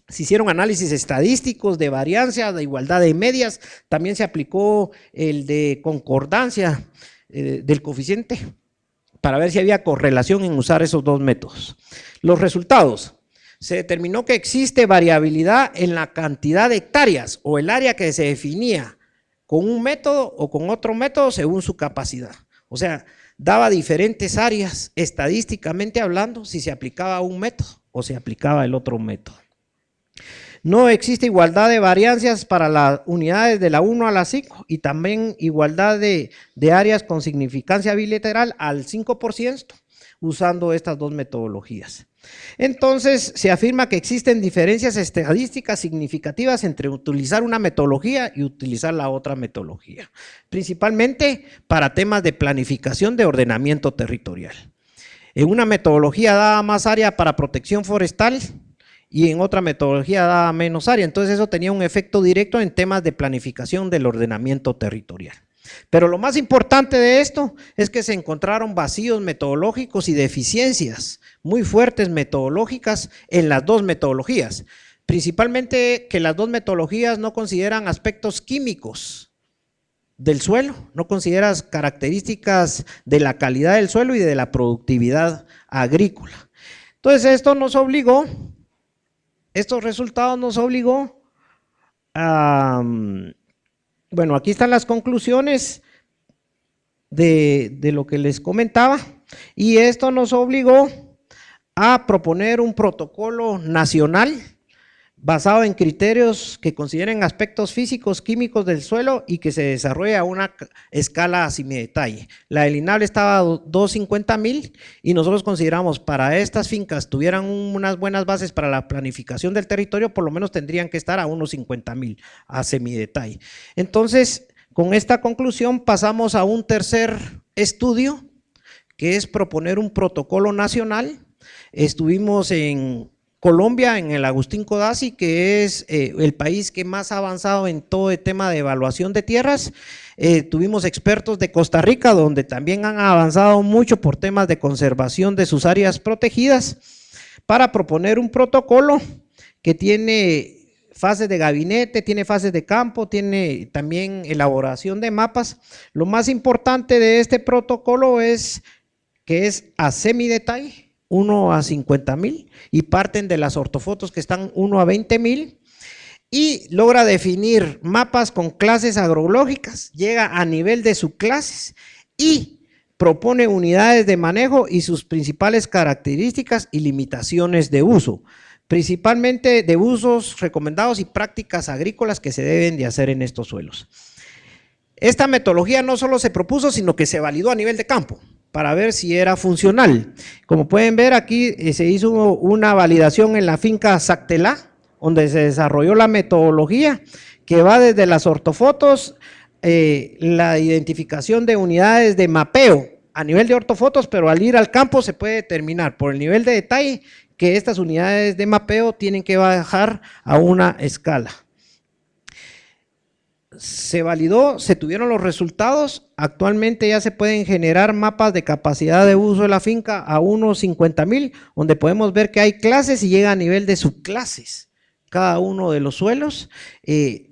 S3: Se hicieron análisis estadísticos de variancia, de igualdad de medias, también se aplicó el de concordancia del coeficiente para ver si había correlación en usar esos dos métodos. Los resultados: se determinó que existe variabilidad en la cantidad de hectáreas o el área que se definía con un método o con otro método según su capacidad. O sea, daba diferentes áreas estadísticamente hablando si se aplicaba un método o se aplicaba el otro método. No existe igualdad de variancias para las unidades de la 1 a la 5 y también igualdad de áreas con significancia bilateral al 5% usando estas dos metodologías. Entonces se afirma que existen diferencias estadísticas significativas entre utilizar una metodología y utilizar la otra metodología, principalmente para temas de planificación de ordenamiento territorial. En una metodología daba más área para protección forestal y en otra metodología daba menos área, entonces eso tenía un efecto directo en temas de planificación del ordenamiento territorial. Pero lo más importante de esto es que se encontraron vacíos metodológicos y deficiencias muy fuertes metodológicas en las dos metodologías, principalmente que las dos metodologías no consideran aspectos químicos del suelo, no consideran características de la calidad del suelo y de la productividad agrícola. Entonces esto nos obligó, estos resultados nos obligó a… Bueno, aquí están las conclusiones de lo que les comentaba, y esto nos obligó a proponer un protocolo nacional basado en criterios que consideren aspectos físicos, químicos del suelo y que se desarrolle a una escala semidetalle. La del INAV estaba a 250.000 y nosotros consideramos para estas fincas tuvieran unas buenas bases para la planificación del territorio, por lo menos tendrían que estar a unos 50.000 a semidetalle. Entonces, con esta conclusión pasamos a un tercer estudio, que es proponer un protocolo nacional. Estuvimos en Colombia, en el Agustín Codazzi, que es el país que más ha avanzado en todo el tema de evaluación de tierras. Tuvimos expertos de Costa Rica, donde también han avanzado mucho por temas de conservación de sus áreas protegidas, para proponer un protocolo que tiene fases de gabinete, tiene fases de campo, tiene también elaboración de mapas. Lo más importante de este protocolo es que es a semidetalle, 1 a 50.000, y parten de las ortofotos que están 1 a 20.000, y logra definir mapas con clases agrológicas, llega a nivel de subclases y propone unidades de manejo y sus principales características y limitaciones de uso, principalmente de usos recomendados y prácticas agrícolas que se deben de hacer en estos suelos. Esta metodología no solo se propuso, sino que se validó a nivel de campo para ver si era funcional. Como pueden ver aquí se hizo una validación en la finca Sactelá, donde se desarrolló la metodología que va desde las ortofotos, la identificación de unidades de mapeo a nivel de ortofotos, pero al ir al campo se puede determinar por el nivel de detalle que estas unidades de mapeo tienen que bajar a una escala. Se validó, se tuvieron los resultados, actualmente ya se pueden generar mapas de capacidad de uso de la finca a unos 50.000, donde podemos ver que hay clases y llega a nivel de subclases, cada uno de los suelos,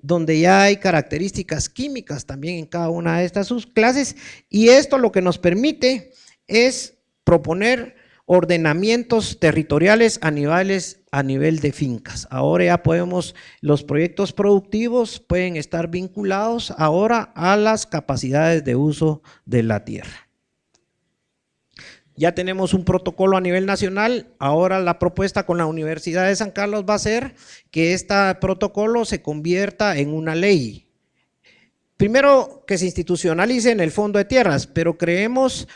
S3: donde ya hay características químicas también en cada una de estas subclases, y esto lo que nos permite es proponer ordenamientos territoriales a nivel de fincas. Ahora ya podemos, los proyectos productivos pueden estar vinculados ahora a las capacidades de uso de la tierra. Ya tenemos un protocolo a nivel nacional, ahora la propuesta con la Universidad de San Carlos va a ser que este protocolo se convierta en una ley. Primero que se institucionalice en el Fondo de Tierras, pero creemos,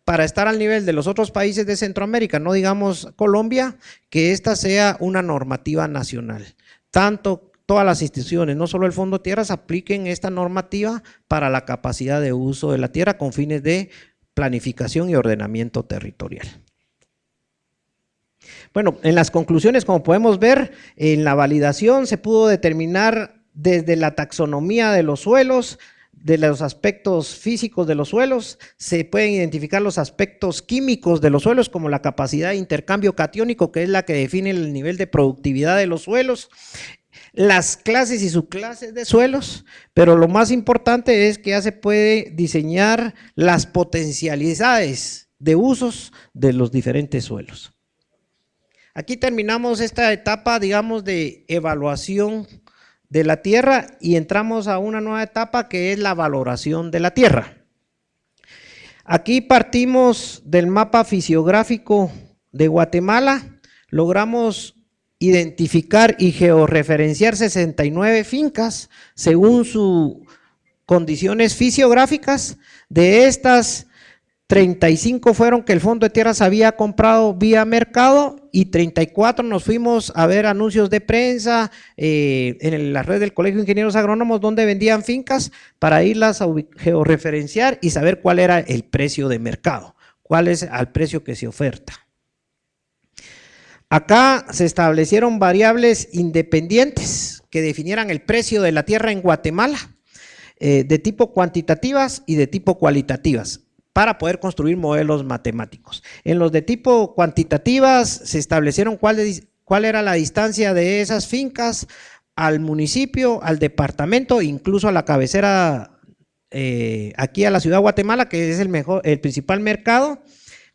S3: para estar al nivel de los otros países de Centroamérica, no digamos Colombia, que esta sea una normativa nacional. Tanto todas las instituciones, no solo el Fondo de Tierras, apliquen esta normativa para la capacidad de uso de la tierra con fines de planificación y ordenamiento territorial. Bueno, en las conclusiones, como podemos ver, en la validación se pudo determinar desde la taxonomía de los suelos, de los aspectos físicos de los suelos, se pueden identificar los aspectos químicos de los suelos como la capacidad de intercambio catiónico, que es la que define el nivel de productividad de los suelos, las clases y subclases de suelos, pero lo más importante es que ya se puede diseñar las potencialidades de usos de los diferentes suelos. Aquí terminamos esta etapa, digamos, de evaluación de la tierra y entramos a una nueva etapa que es la valoración de la tierra. Aquí partimos del mapa fisiográfico de Guatemala, logramos identificar y georreferenciar 69 fincas según sus condiciones fisiográficas. De estas, 35 fueron que el Fondo de Tierras había comprado vía mercado y 34 nos fuimos a ver anuncios de prensa en la red del Colegio de Ingenieros Agrónomos donde vendían fincas para irlas a georreferenciar y saber cuál era el precio de mercado, cuál es el precio que se oferta. Acá se establecieron variables independientes que definieran el precio de la tierra en Guatemala, de tipo cuantitativas y de tipo cualitativas, para poder construir modelos matemáticos. En los de tipo cuantitativas se establecieron cuál era la distancia de esas fincas al municipio, al departamento, incluso a la cabecera, aquí a la ciudad de Guatemala, que es el principal mercado.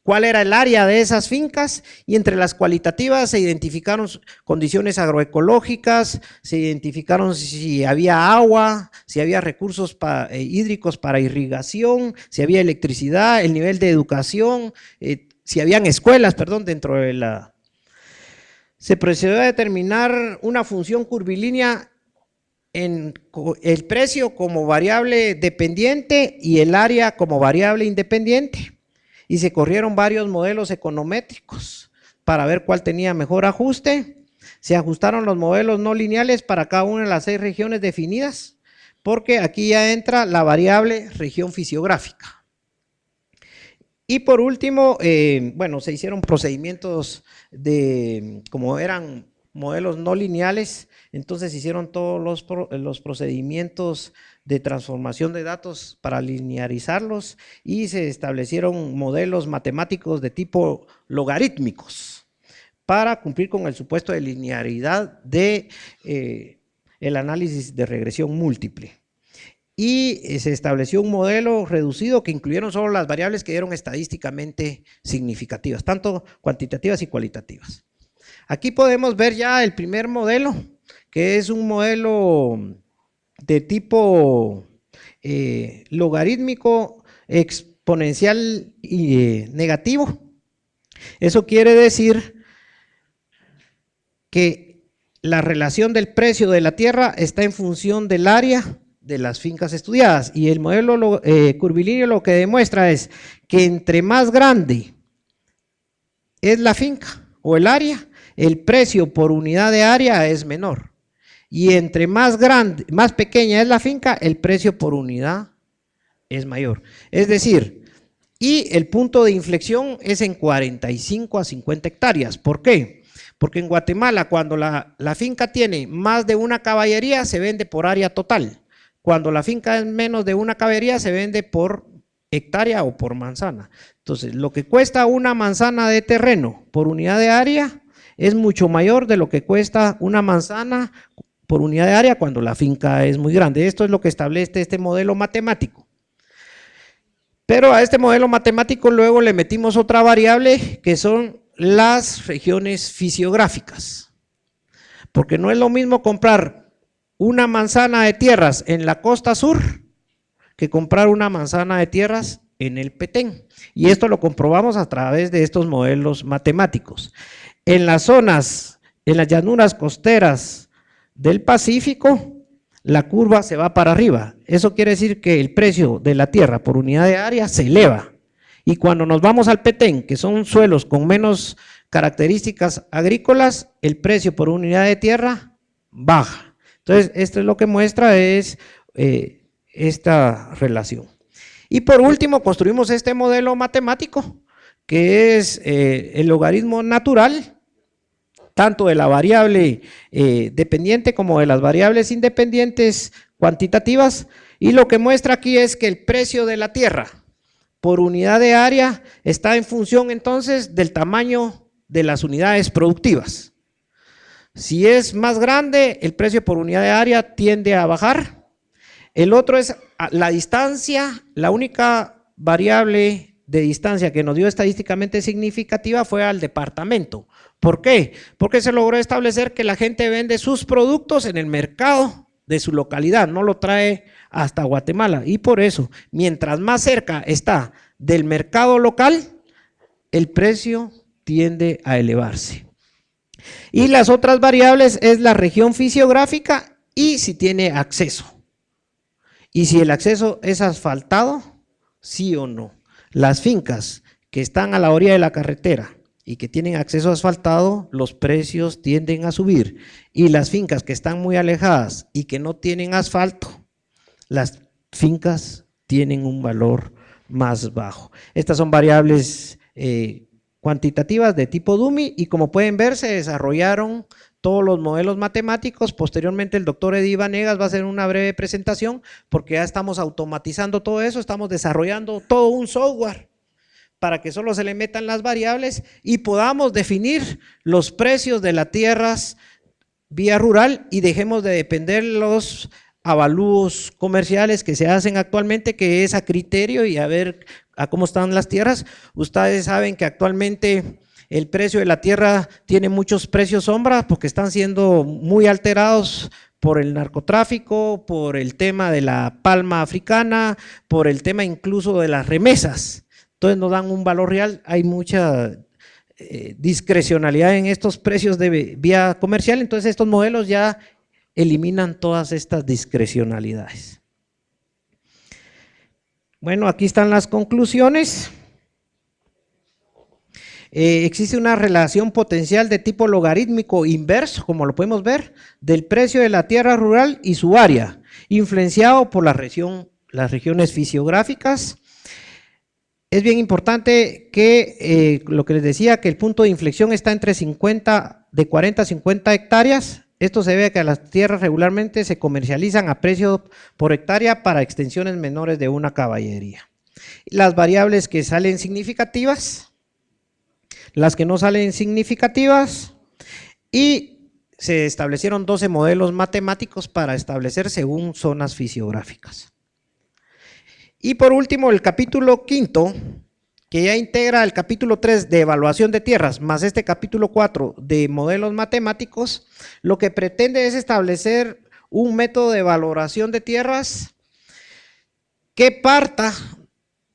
S3: Cuál era el área de esas fincas, y entre las cualitativas se identificaron condiciones agroecológicas, se identificaron si había agua, si había recursos hídricos para irrigación, si había electricidad, el nivel de educación, si habían escuelas, perdón, dentro de la… Se procedió a determinar una función curvilínea en el precio como variable dependiente y el área como variable independiente. Y se corrieron varios modelos econométricos para ver cuál tenía mejor ajuste. Se ajustaron los modelos no lineales para cada una de las 6 regiones definidas, porque aquí ya entra la variable región fisiográfica. Y por último, bueno, se hicieron procedimientos como eran modelos no lineales, entonces se hicieron todos los procedimientos de transformación de datos para linearizarlos y se establecieron modelos matemáticos de tipo logarítmicos para cumplir con el supuesto de linearidad de el análisis de regresión múltiple. Y se estableció un modelo reducido que incluyeron solo las variables que eran estadísticamente significativas, tanto cuantitativas y cualitativas. Aquí podemos ver ya el primer modelo, que es un modelo de tipo logarítmico exponencial y negativo. Eso quiere decir que la relación del precio de la tierra está en función del área de las fincas estudiadas, y el modelo curvilíneo lo que demuestra es que entre más grande es la finca o el área, el precio por unidad de área es menor. Y entre más pequeña es la finca, el precio por unidad es mayor. Es decir, y el punto de inflexión es en 45 a 50 hectáreas. ¿Por qué? Porque en Guatemala, cuando la finca tiene más de una caballería, se vende por área total. Cuando la finca es menos de una caballería, se vende por hectárea o por manzana. Entonces, lo que cuesta una manzana de terreno por unidad de área, es mucho mayor de lo que cuesta una manzana por unidad de área cuando la finca es muy grande. Esto es lo que establece este modelo matemático. Pero a este modelo matemático luego le metimos otra variable que son las regiones fisiográficas. Porque no es lo mismo comprar una manzana de tierras en la costa sur que comprar una manzana de tierras en el Petén. Y esto lo comprobamos a través de estos modelos matemáticos. En las zonas, en las llanuras costeras del Pacífico, la curva se va para arriba. Eso quiere decir que el precio de la tierra por unidad de área se eleva. Y cuando nos vamos al Petén, que son suelos con menos características agrícolas, el precio por unidad de tierra baja. Entonces, esto es lo que muestra es esta relación. Y por último, construimos este modelo matemático, que es el logaritmo natural, tanto de la variable dependiente como de las variables independientes cuantitativas, y lo que muestra aquí es que el precio de la tierra por unidad de área está en función entonces del tamaño de las unidades productivas. Si es más grande, el precio por unidad de área tiende a bajar. El otro es la distancia. La única variable de distancia que nos dio estadísticamente significativa fue al departamento. ¿Por qué? Porque se logró establecer que la gente vende sus productos en el mercado de su localidad, no lo trae hasta Guatemala, y por eso, mientras más cerca está del mercado local, el precio tiende a elevarse. Y las otras variables es la región fisiográfica y si tiene acceso. Y si el acceso es asfaltado, sí o no. Las fincas que están a la orilla de la carretera y que tienen acceso asfaltado, los precios tienden a subir. Y las fincas que están muy alejadas y que no tienen asfalto, las fincas tienen un valor más bajo. Estas son variables cuantitativas de tipo Dummy y como pueden ver se desarrollaron todos los modelos matemáticos. Posteriormente el doctor Eddie Vanegas va a hacer una breve presentación porque ya estamos automatizando todo eso, estamos desarrollando todo un software para que solo se le metan las variables y podamos definir los precios de las tierras vía rural y dejemos de depender los avalúos comerciales que se hacen actualmente, que es a criterio y a ver a cómo están las tierras. Ustedes saben que actualmente el precio de la tierra tiene muchos precios sombra porque están siendo muy alterados por el narcotráfico, por el tema de la palma africana, por el tema incluso de las remesas. Entonces no dan un valor real, hay mucha discrecionalidad en estos precios de vía comercial, entonces estos modelos ya eliminan todas estas discrecionalidades. Bueno, aquí están las conclusiones. Existe una relación potencial de tipo logarítmico inverso, como lo podemos ver, del precio de la tierra rural y su área, influenciado por las regiones fisiográficas. Es bien importante que, lo que les decía, que el punto de inflexión está entre 40 a 50 hectáreas. Esto se debe a que las tierras regularmente se comercializan a precio por hectárea para extensiones menores de una caballería. Las variables que salen significativas, las que no salen significativas, y se establecieron 12 modelos matemáticos para establecer según zonas fisiográficas. Y por último, el capítulo 5, que ya integra el capítulo 3 de evaluación de tierras, más este capítulo 4 de modelos matemáticos, lo que pretende es establecer un método de valoración de tierras que parta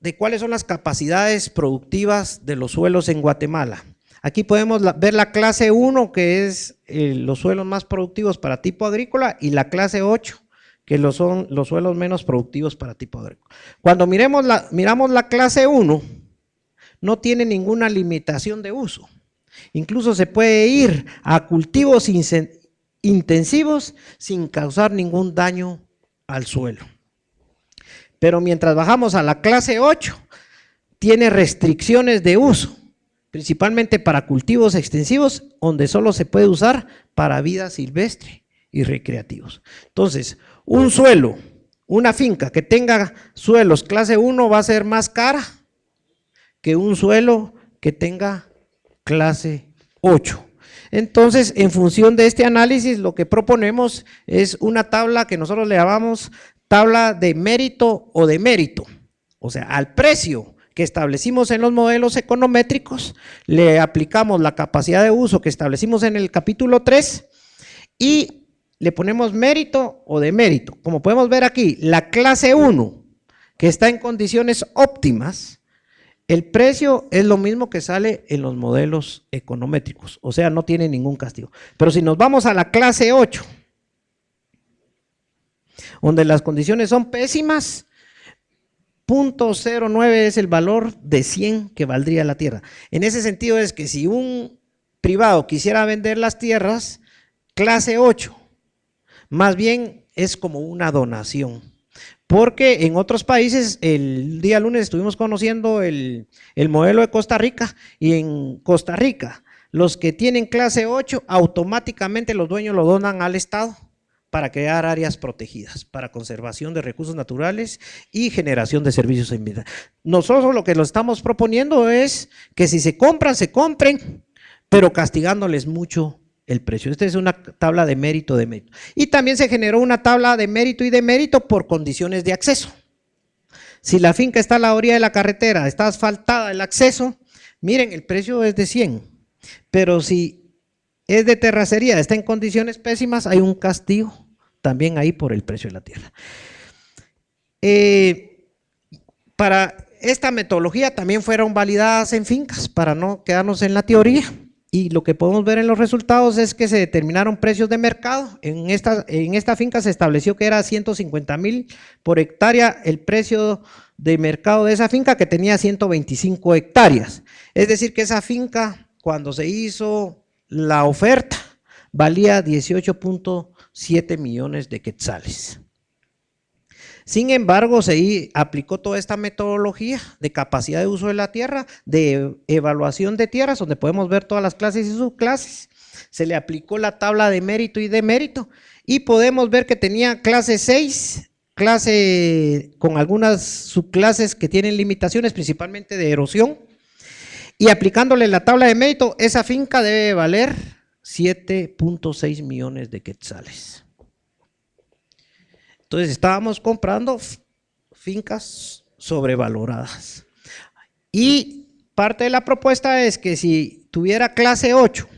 S3: de cuáles son las capacidades productivas de los suelos en Guatemala. Aquí podemos ver la clase 1, que es los suelos más productivos para tipo agrícola, y la clase 8, que son los suelos menos productivos para tipo agrícola. Cuando miramos la clase 1, no tiene ninguna limitación de uso. Incluso se puede ir a cultivos intensivos sin causar ningún daño al suelo. Pero mientras bajamos a la clase 8, tiene restricciones de uso, principalmente para cultivos extensivos, donde solo se puede usar para vida silvestre y recreativos. Entonces, un suelo, una finca que tenga suelos clase 1 va a ser más cara que un suelo que tenga clase 8. Entonces, en función de este análisis, lo que proponemos es una tabla que nosotros le llamamos tabla de mérito o de mérito. O sea, al precio que establecimos en los modelos econométricos, le aplicamos la capacidad de uso que establecimos en el capítulo 3 y le ponemos mérito o demérito. Como podemos ver aquí, la clase 1, que está en condiciones óptimas, el precio es lo mismo que sale en los modelos econométricos, o sea, no tiene ningún castigo. Pero si nos vamos a la clase 8, donde las condiciones son pésimas, 0.09 es el valor de 100 que valdría la tierra. En ese sentido es que si un privado quisiera vender las tierras, clase 8, más bien es como una donación. Porque en otros países, el día lunes estuvimos conociendo el modelo de Costa Rica, y en Costa Rica, los que tienen clase 8, automáticamente los dueños lo donan al Estado para crear áreas protegidas, para conservación de recursos naturales y generación de servicios ambientales. Nosotros lo que lo estamos proponiendo es que si se compran, se compren, pero castigándoles mucho el precio. Esta es una tabla de mérito, de mérito. Y también se generó una tabla de mérito y de mérito por condiciones de acceso. Si la finca está a la orilla de la carretera, está asfaltada el acceso, miren, el precio es de 100, pero si es de terracería, está en condiciones pésimas, hay un castigo también ahí por el precio de la tierra. Para esta metodología también fueron validadas en fincas, para no quedarnos en la teoría, y lo que podemos ver en los resultados es que se determinaron precios de mercado. En esta finca se estableció que era 150,000 por hectárea el precio de mercado de esa finca, que tenía 125 hectáreas. Es decir, que esa finca, cuando se hizo la oferta, valía 18.7 millones de quetzales. Sin embargo, se aplicó toda esta metodología de capacidad de uso de la tierra, de evaluación de tierras, donde podemos ver todas las clases y subclases. Se le aplicó la tabla de mérito y demérito, y podemos ver que tenía clase 6, clase con algunas subclases que tienen limitaciones, principalmente de erosión. Y aplicándole la tabla de mérito, esa finca debe valer 7.6 millones de quetzales. Entonces estábamos comprando fincas sobrevaloradas. Y parte de la propuesta es que si tuviera clase 8,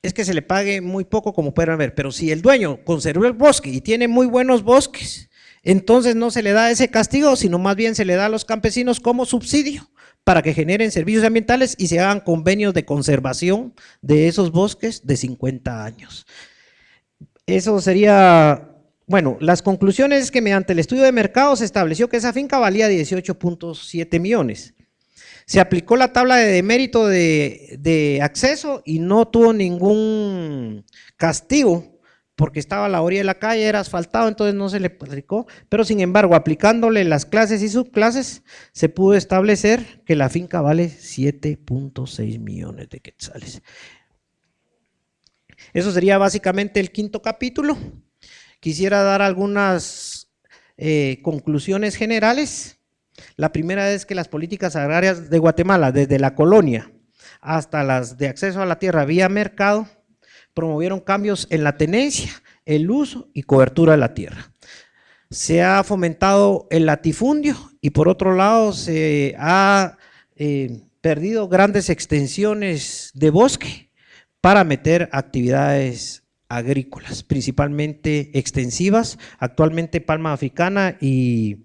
S3: es que se le pague muy poco, como pueden ver, pero si el dueño conservó el bosque y tiene muy buenos bosques, entonces no se le da ese castigo, sino más bien se le da a los campesinos como subsidio para que generen servicios ambientales y se hagan convenios de conservación de esos bosques de 50 años. Eso sería, bueno, las conclusiones es que mediante el estudio de mercado se estableció que esa finca valía 18.7 millones. Se aplicó la tabla de demérito de acceso y no tuvo ningún castigo, porque estaba a la orilla de la calle, era asfaltado, entonces no se le aplicó, pero sin embargo, aplicándole las clases y subclases, se pudo establecer que la finca vale 7.6 millones de quetzales. Eso sería básicamente el quinto capítulo. Quisiera dar algunas conclusiones generales. La primera es que las políticas agrarias de Guatemala, desde la colonia hasta las de acceso a la tierra vía mercado, promovieron cambios en la tenencia, el uso y cobertura de la tierra. Se ha fomentado el latifundio y por otro lado se ha perdido grandes extensiones de bosque para meter actividades agrícolas, principalmente extensivas, actualmente palma africana y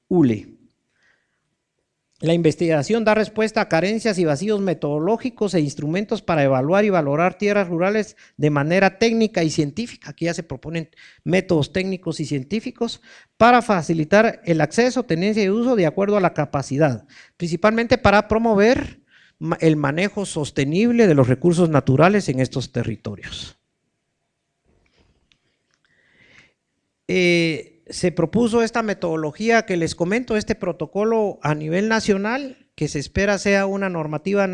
S3: hule. La investigación da respuesta a carencias y vacíos metodológicos e instrumentos para evaluar y valorar tierras rurales de manera técnica y científica. Aquí ya se proponen métodos técnicos y científicos para facilitar el acceso, tenencia y uso de acuerdo a la capacidad, principalmente para promover el manejo sostenible de los recursos naturales en estos territorios. Se propuso esta metodología que les comento, este protocolo a nivel nacional, que se espera sea una normativa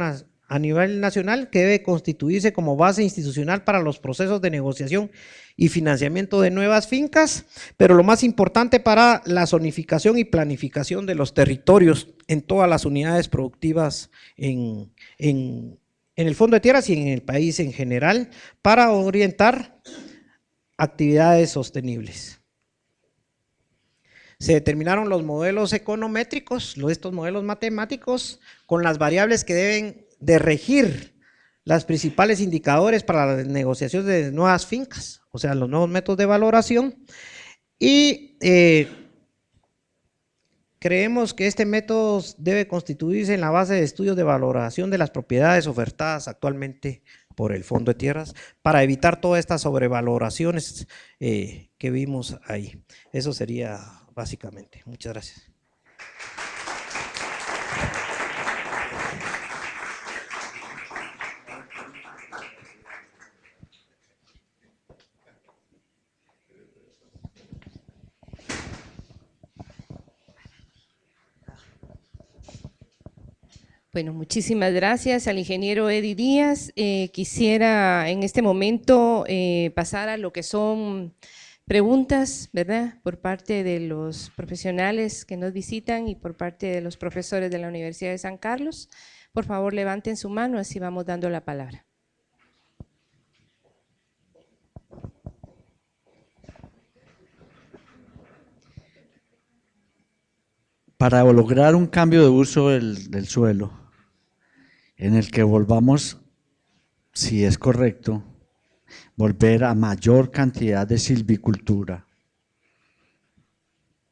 S3: a nivel nacional que debe constituirse como base institucional para los procesos de negociación y financiamiento de nuevas fincas, pero lo más importante para la zonificación y planificación de los territorios en todas las unidades productivas en en el Fondo de Tierras y en el país en general para orientar actividades sostenibles. Se determinaron los modelos econométricos, estos modelos matemáticos, con las variables que deben de regir los principales indicadores para la negociación de nuevas fincas, o sea, los nuevos métodos de valoración. Y creemos que este método debe constituirse en la base de estudios de valoración de las propiedades ofertadas actualmente por el Fondo de Tierras para evitar todas estas sobrevaloraciones que vimos ahí. Eso sería básicamente. Muchas gracias.
S1: Bueno, muchísimas gracias al ingeniero Eddie Díaz. Quisiera en este momento pasar a lo que son preguntas, ¿verdad?, por parte de los profesionales que nos visitan y por parte de los profesores de la Universidad de San Carlos. Por favor, levanten su mano, así vamos dando la palabra.
S4: Para lograr un cambio de uso del suelo, en el que volvamos, si es correcto, volver a mayor cantidad de silvicultura,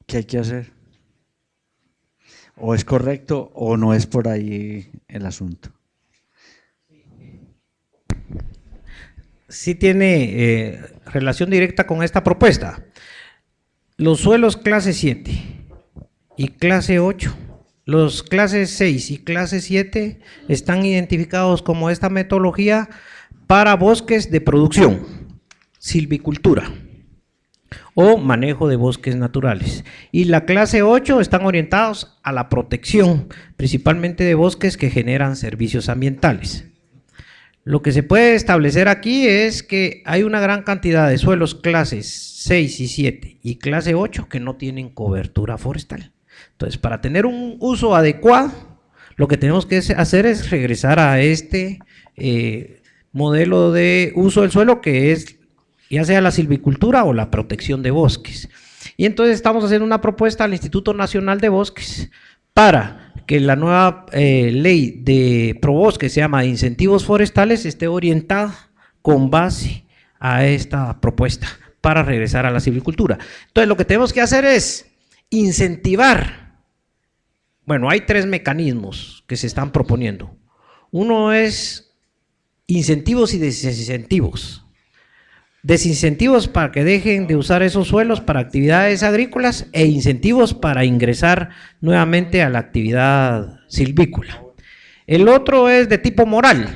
S4: ¿qué hay que hacer? ¿O es correcto o no es por ahí el asunto?
S3: Sí tiene relación directa con esta propuesta. Los suelos clase 7 y clase 8, los clases 6 y clase 7 están identificados como esta metodología para bosques de producción, silvicultura o manejo de bosques naturales. Y la clase 8 están orientados a la protección, principalmente de bosques que generan servicios ambientales. Lo que se puede establecer aquí es que hay una gran cantidad de suelos clases 6 y 7 y clase 8 que no tienen cobertura forestal. Entonces, para tener un uso adecuado, lo que tenemos que hacer es regresar a este modelo de uso del suelo, que es ya sea la silvicultura o la protección de bosques. Y entonces estamos haciendo una propuesta al Instituto Nacional de Bosques para que la nueva ley de ProBosque, se llama incentivos forestales, esté orientada con base a esta propuesta para regresar a la silvicultura. Entonces, lo que tenemos que hacer es incentivar. Bueno, hay tres mecanismos que se están proponiendo. Uno es incentivos y desincentivos. Desincentivos para que dejen de usar esos suelos para actividades agrícolas e incentivos para ingresar nuevamente a la actividad silvícola. El otro es de tipo moral,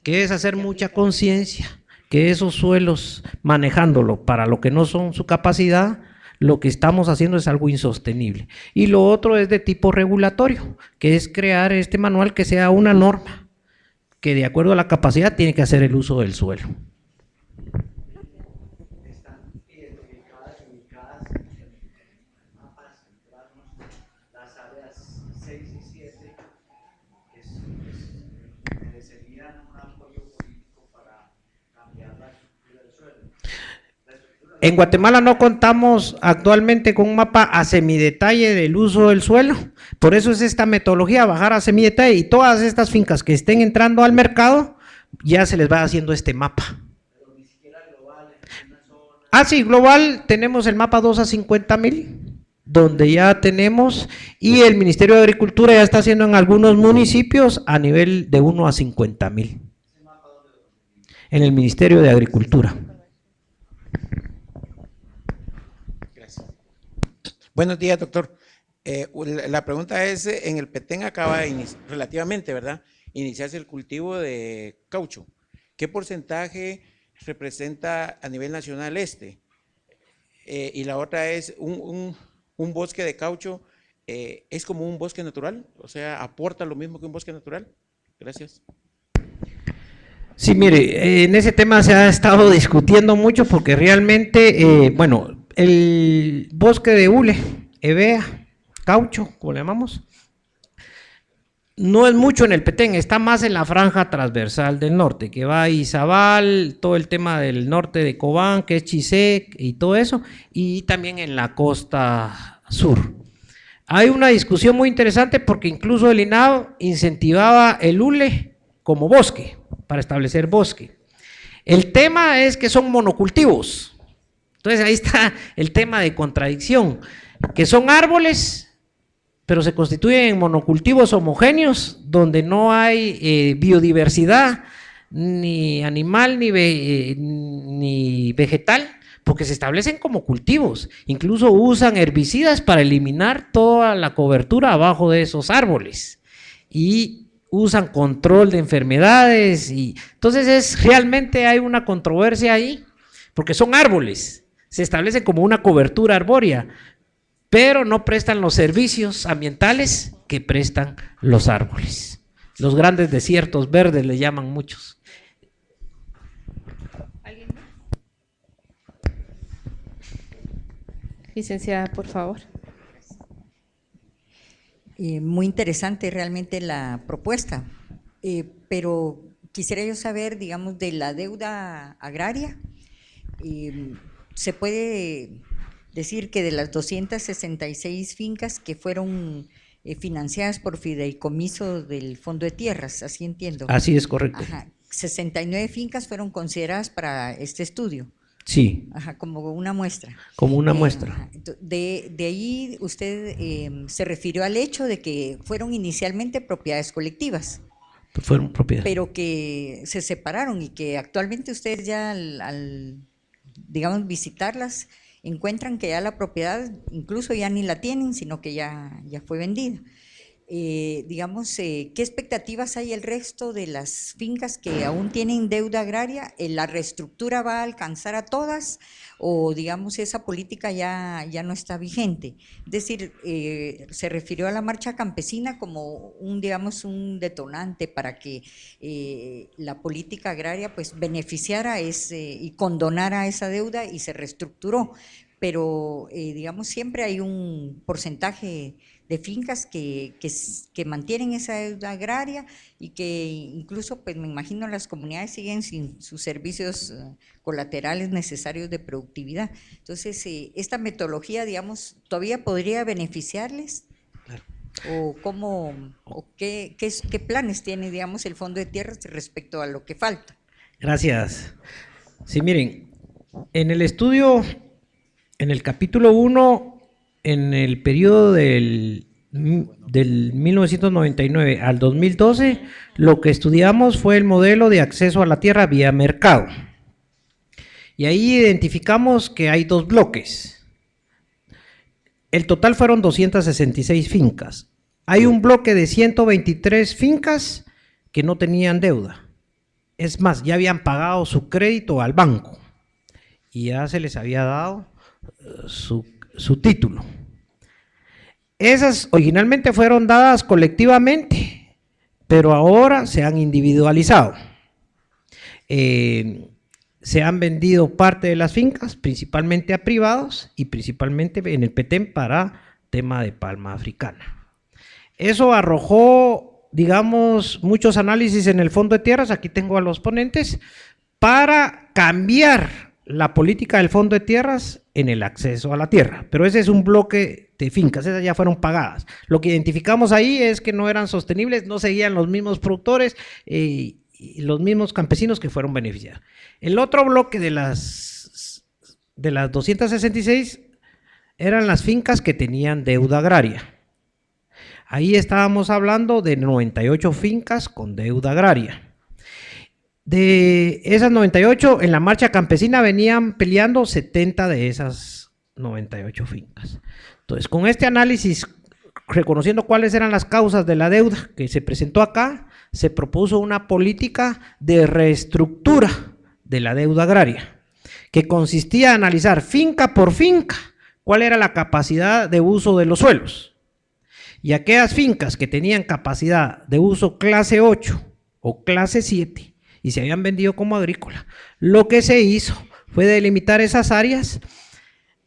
S3: que es hacer mucha conciencia que esos suelos, manejándolo para lo que no son su capacidad, lo que estamos haciendo es algo insostenible. Y lo otro es de tipo regulatorio, que es crear este manual que sea una norma, que de acuerdo a la capacidad tiene que hacer el uso del suelo.
S4: Están identificadas, ubicadas en el mapa, centrarnos las áreas 6 y 7, que merecerían un apoyo político para cambiar la estructura del suelo.
S3: En Guatemala no contamos actualmente con un mapa a semidetalle del uso del suelo, por eso es esta metodología, bajar a semidetalle, y todas estas fincas que estén entrando al mercado, ya se les va haciendo este mapa.
S4: Pero ni siquiera global, en una zona.
S3: Ah, sí, global, tenemos el mapa 2 a 50,000, donde ya tenemos, y el Ministerio de Agricultura ya está haciendo en algunos municipios a nivel de 1 a 50,000. En el Ministerio de Agricultura.
S5: Gracias. Buenos días, doctor. La pregunta es, en el Petén acaba de relativamente, ¿verdad?, iniciarse el cultivo de caucho. ¿Qué porcentaje representa a nivel nacional este? Y la otra es, un bosque de caucho, ¿es como un bosque natural? O sea, ¿aporta lo mismo que un bosque natural? Gracias.
S3: Sí, mire, en ese tema se ha estado discutiendo mucho porque realmente, bueno, el bosque de hule, hevea, caucho, como le llamamos, No es mucho en el Petén, está más en la franja transversal del norte, que va a Izabal, todo el tema del norte de Cobán, que es Chisé y todo eso, y también en la costa sur. Hay una discusión muy interesante porque incluso el INAO incentivaba el hule como bosque, para establecer bosque. El tema es que son monocultivos, entonces ahí está el tema de contradicción, que son árboles, pero se constituyen en monocultivos homogéneos donde no hay biodiversidad ni animal ni vegetal, porque se establecen como cultivos, incluso usan herbicidas para eliminar toda la cobertura abajo de esos árboles y usan control de enfermedades, y entonces realmente hay una controversia ahí, porque son árboles, se establecen como una cobertura arbórea, pero no prestan los servicios ambientales que prestan los árboles. Los grandes desiertos verdes le llaman muchos.
S1: ¿Alguien más? Licenciada, por favor.
S6: Muy interesante realmente la propuesta, pero quisiera yo saber, digamos, de la deuda agraria. ¿Se puede decir que de las 266 fincas que fueron financiadas por fideicomiso del Fondo de Tierras, así entiendo?
S3: Así es, correcto.
S6: Ajá, 69 fincas fueron consideradas para este estudio.
S3: Sí.
S6: Ajá, como una muestra.
S3: Como una muestra.
S6: Ajá. De ahí usted se refirió al hecho de que fueron inicialmente propiedades colectivas.
S3: Fueron propiedades.
S6: Pero que se separaron y que actualmente ustedes ya digamos, visitarlas, encuentran que ya la propiedad incluso ya ni la tienen, sino que ya fue vendida. Digamos, ¿qué expectativas hay el resto de las fincas que aún tienen deuda agraria? ¿La reestructura va a alcanzar a todas o, digamos, esa política ya no está vigente? Es decir, se refirió a la marcha campesina como digamos, un detonante para que la política agraria pues beneficiara y condonara esa deuda y se reestructuró, pero digamos, siempre hay un porcentaje de fincas que mantienen esa deuda agraria y que incluso, pues me imagino, las comunidades siguen sin sus servicios colaterales necesarios de productividad. Entonces, esta metodología, digamos, ¿todavía podría beneficiarles?
S3: Claro.
S6: ¿O qué planes tiene, digamos, el Fondo de Tierras respecto a lo que falta?
S3: Gracias. Sí, miren, en el estudio, en el capítulo 1, en el periodo del 1999 al 2012, lo que estudiamos fue el modelo de acceso a la tierra vía mercado. Y ahí identificamos que hay dos bloques. El total fueron 266 fincas. Hay un bloque de 123 fincas que no tenían deuda. Es más, ya habían pagado su crédito al banco y ya se les había dado su título. Esas originalmente fueron dadas colectivamente, pero ahora se han individualizado. Se han vendido parte de las fincas, principalmente a privados y principalmente en el Petén para tema de palma africana. Eso arrojó, digamos, muchos análisis en el Fondo de Tierras, aquí tengo a los ponentes, para cambiar la política del Fondo de Tierras en el acceso a la tierra, pero ese es un bloque de fincas, esas ya fueron pagadas. Lo que identificamos ahí es que no eran sostenibles, no seguían los mismos productores y los mismos campesinos que fueron beneficiados. El otro bloque de las 266 eran las fincas que tenían deuda agraria. Ahí estábamos hablando de 98 fincas con deuda agraria. De esas 98, en la marcha campesina venían peleando 70 de esas 98 fincas. Entonces, con este análisis, reconociendo cuáles eran las causas de la deuda que se presentó acá, se propuso una política de reestructura de la deuda agraria, que consistía en analizar finca por finca cuál era la capacidad de uso de los suelos. Y aquellas fincas que tenían capacidad de uso clase 8 o clase 7 y se habían vendido como agrícola, lo que se hizo fue delimitar esas áreas,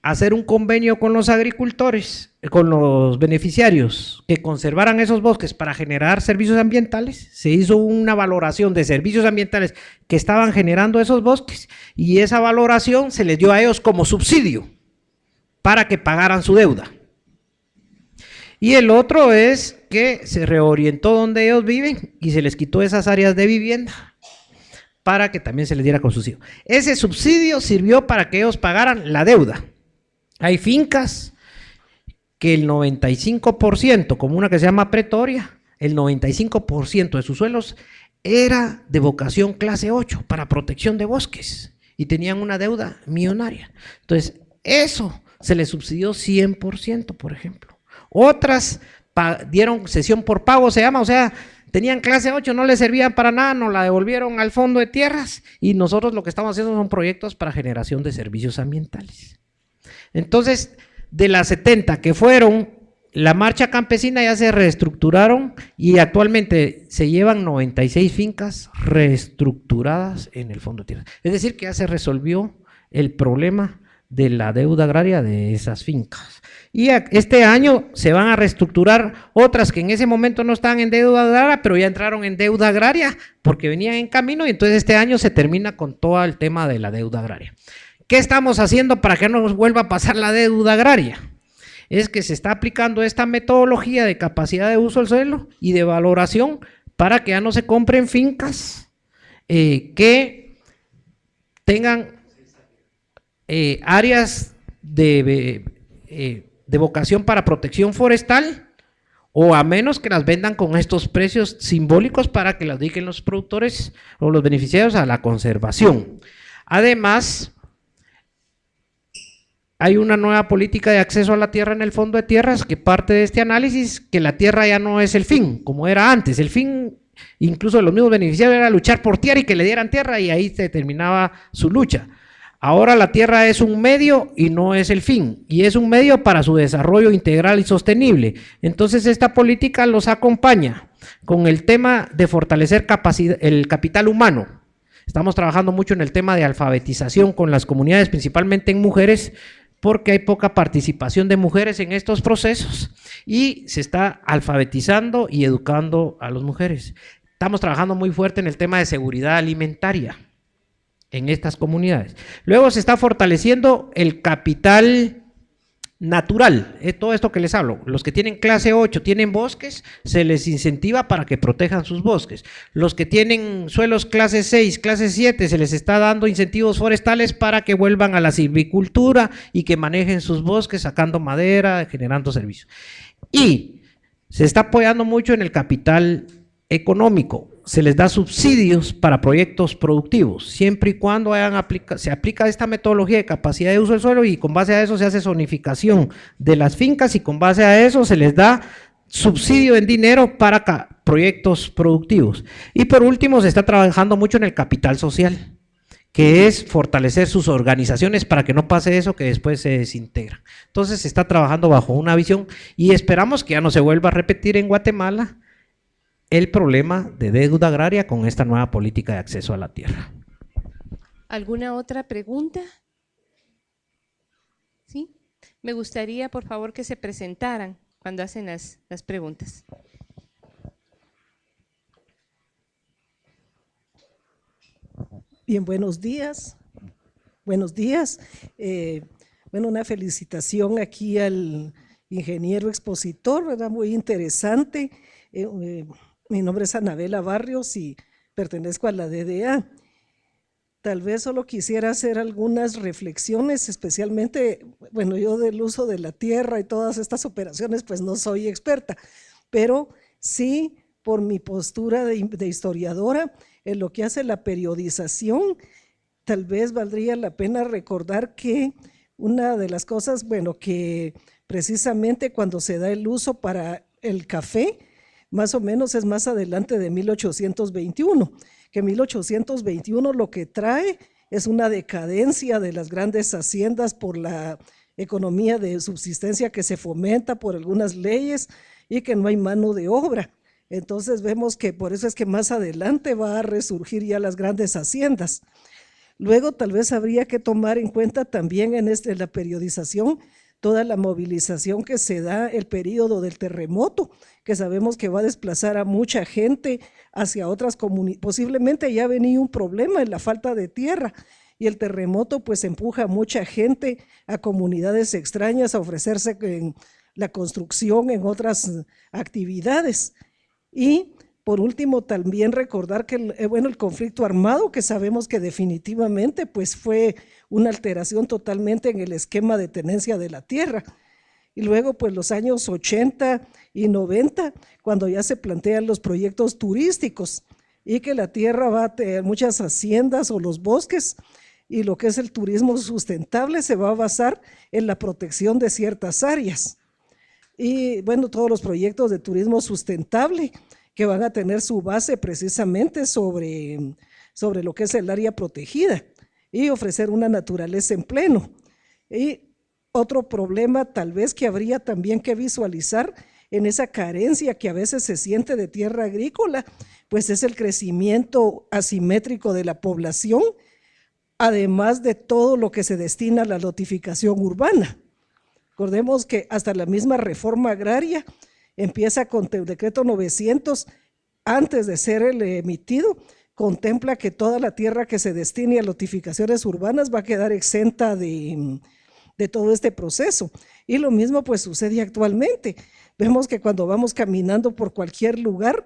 S3: hacer un convenio con los agricultores con los beneficiarios que conservaran esos bosques para generar servicios ambientales, se hizo una valoración de servicios ambientales que estaban generando esos bosques y esa valoración se les dio a ellos como subsidio para que pagaran su deuda. Y el otro es que se reorientó donde ellos viven y se les quitó esas áreas de vivienda para que también se les diera con subsidio. Ese subsidio sirvió para que ellos pagaran la deuda. Hay fincas que el 95%, como una que se llama Pretoria, el 95% de sus suelos era de vocación clase 8 para protección de bosques y tenían una deuda millonaria. Entonces, eso se les subsidió 100%, por ejemplo. Otras dieron cesión por pago, se llama, o sea, tenían clase 8, no les servían para nada, nos la devolvieron al fondo de tierras y nosotros lo que estamos haciendo son proyectos para generación de servicios ambientales. Entonces, de las 70 que fueron, la marcha campesina ya se reestructuraron y actualmente se llevan 96 fincas reestructuradas en el fondo de tierras. Es decir, que ya se resolvió el problema de la deuda agraria de esas fincas. Y este año se van a reestructurar otras que en ese momento no estaban en deuda agraria, pero ya entraron en deuda agraria porque venían en camino y entonces este año se termina con todo el tema de la deuda agraria. ¿Qué estamos haciendo para que no nos vuelva a pasar la deuda agraria? Es que se está aplicando esta metodología de capacidad de uso del suelo y de valoración para que ya no se compren fincas que tengan áreas de vocación para protección forestal, o a menos que las vendan con estos precios simbólicos para que las dediquen los productores o los beneficiarios a la conservación. Además, hay una nueva política de acceso a la tierra en el Fondo de Tierras que parte de este análisis, que la tierra ya no es el fin, como era antes. El fin, incluso de los mismos beneficiarios, era luchar por tierra y que le dieran tierra y ahí se terminaba su lucha. Ahora la tierra es un medio y no es el fin, y es un medio para su desarrollo integral y sostenible. Entonces esta política los acompaña con el tema de fortalecer el capital humano. Estamos trabajando mucho en el tema de alfabetización con las comunidades, principalmente en mujeres, porque hay poca participación de mujeres en estos procesos y se está alfabetizando y educando a las mujeres. Estamos trabajando muy fuerte en el tema de seguridad alimentaria en estas comunidades. Luego se está fortaleciendo el capital natural, todo esto que les hablo. Los que tienen clase 8 tienen bosques, se les incentiva para que protejan sus bosques. Los que tienen suelos clase 6, clase 7, se les está dando incentivos forestales para que vuelvan a la silvicultura y que manejen sus bosques sacando madera, generando servicios. Y se está apoyando mucho en el capital económico, se les da subsidios para proyectos productivos, siempre y cuando se aplica esta metodología de capacidad de uso del suelo y con base a eso se hace zonificación de las fincas y con base a eso se les da subsidio en dinero para proyectos productivos. Y por último se está trabajando mucho en el capital social, que es fortalecer sus organizaciones para que no pase eso que después se desintegran. Entonces se está trabajando bajo una visión y esperamos que ya no se vuelva a repetir en Guatemala el problema de deuda agraria con esta nueva política de acceso a la tierra.
S1: ¿Alguna otra pregunta? ¿Sí? Me gustaría, por favor, que se presentaran cuando hacen las preguntas.
S7: Bien, buenos días. Buenos días. Bueno, una felicitación aquí al ingeniero expositor, ¿verdad? Muy interesante. Mi nombre es Anabela Barrios y pertenezco a la DDA. Tal vez solo quisiera hacer algunas reflexiones, especialmente, bueno, yo del uso de la tierra y todas estas operaciones, pues no soy experta, pero sí por mi postura de historiadora, en lo que hace la periodización, tal vez valdría la pena recordar que una de las cosas, bueno, que precisamente cuando se da el uso para el café, más o menos es más adelante de 1821, que 1821 lo que trae es una decadencia de las grandes haciendas por la economía de subsistencia que se fomenta por algunas leyes y que no hay mano de obra. Entonces vemos que por eso es que más adelante va a resurgir ya las grandes haciendas. Luego tal vez habría que tomar en cuenta también en la periodización toda la movilización que se da el periodo del terremoto, que sabemos que va a desplazar a mucha gente hacia otras comunidades. Posiblemente ya venía un problema en la falta de tierra, y el terremoto pues empuja a mucha gente a comunidades extrañas a ofrecerse en la construcción, en otras actividades. Y por último, también recordar que el conflicto armado, que sabemos que definitivamente pues fue una alteración totalmente en el esquema de tenencia de la tierra. Y luego pues los años 80 y 90, cuando ya se plantean los proyectos turísticos y que la tierra va a tener muchas haciendas o los bosques, y lo que es el turismo sustentable se va a basar en la protección de ciertas áreas. Y bueno, todos los proyectos de turismo sustentable que van a tener su base precisamente sobre lo que es el área protegida y ofrecer una naturaleza en pleno. Y otro problema tal vez que habría también que visualizar en esa carencia que a veces se siente de tierra agrícola, pues es el crecimiento asimétrico de la población, además de todo lo que se destina a la lotificación urbana. Recordemos que hasta la misma reforma agraria empieza con el decreto 900, antes de ser emitido, contempla que toda la tierra que se destine a lotificaciones urbanas va a quedar exenta de todo este proceso. Y lo mismo pues sucede actualmente. Vemos que cuando vamos caminando por cualquier lugar,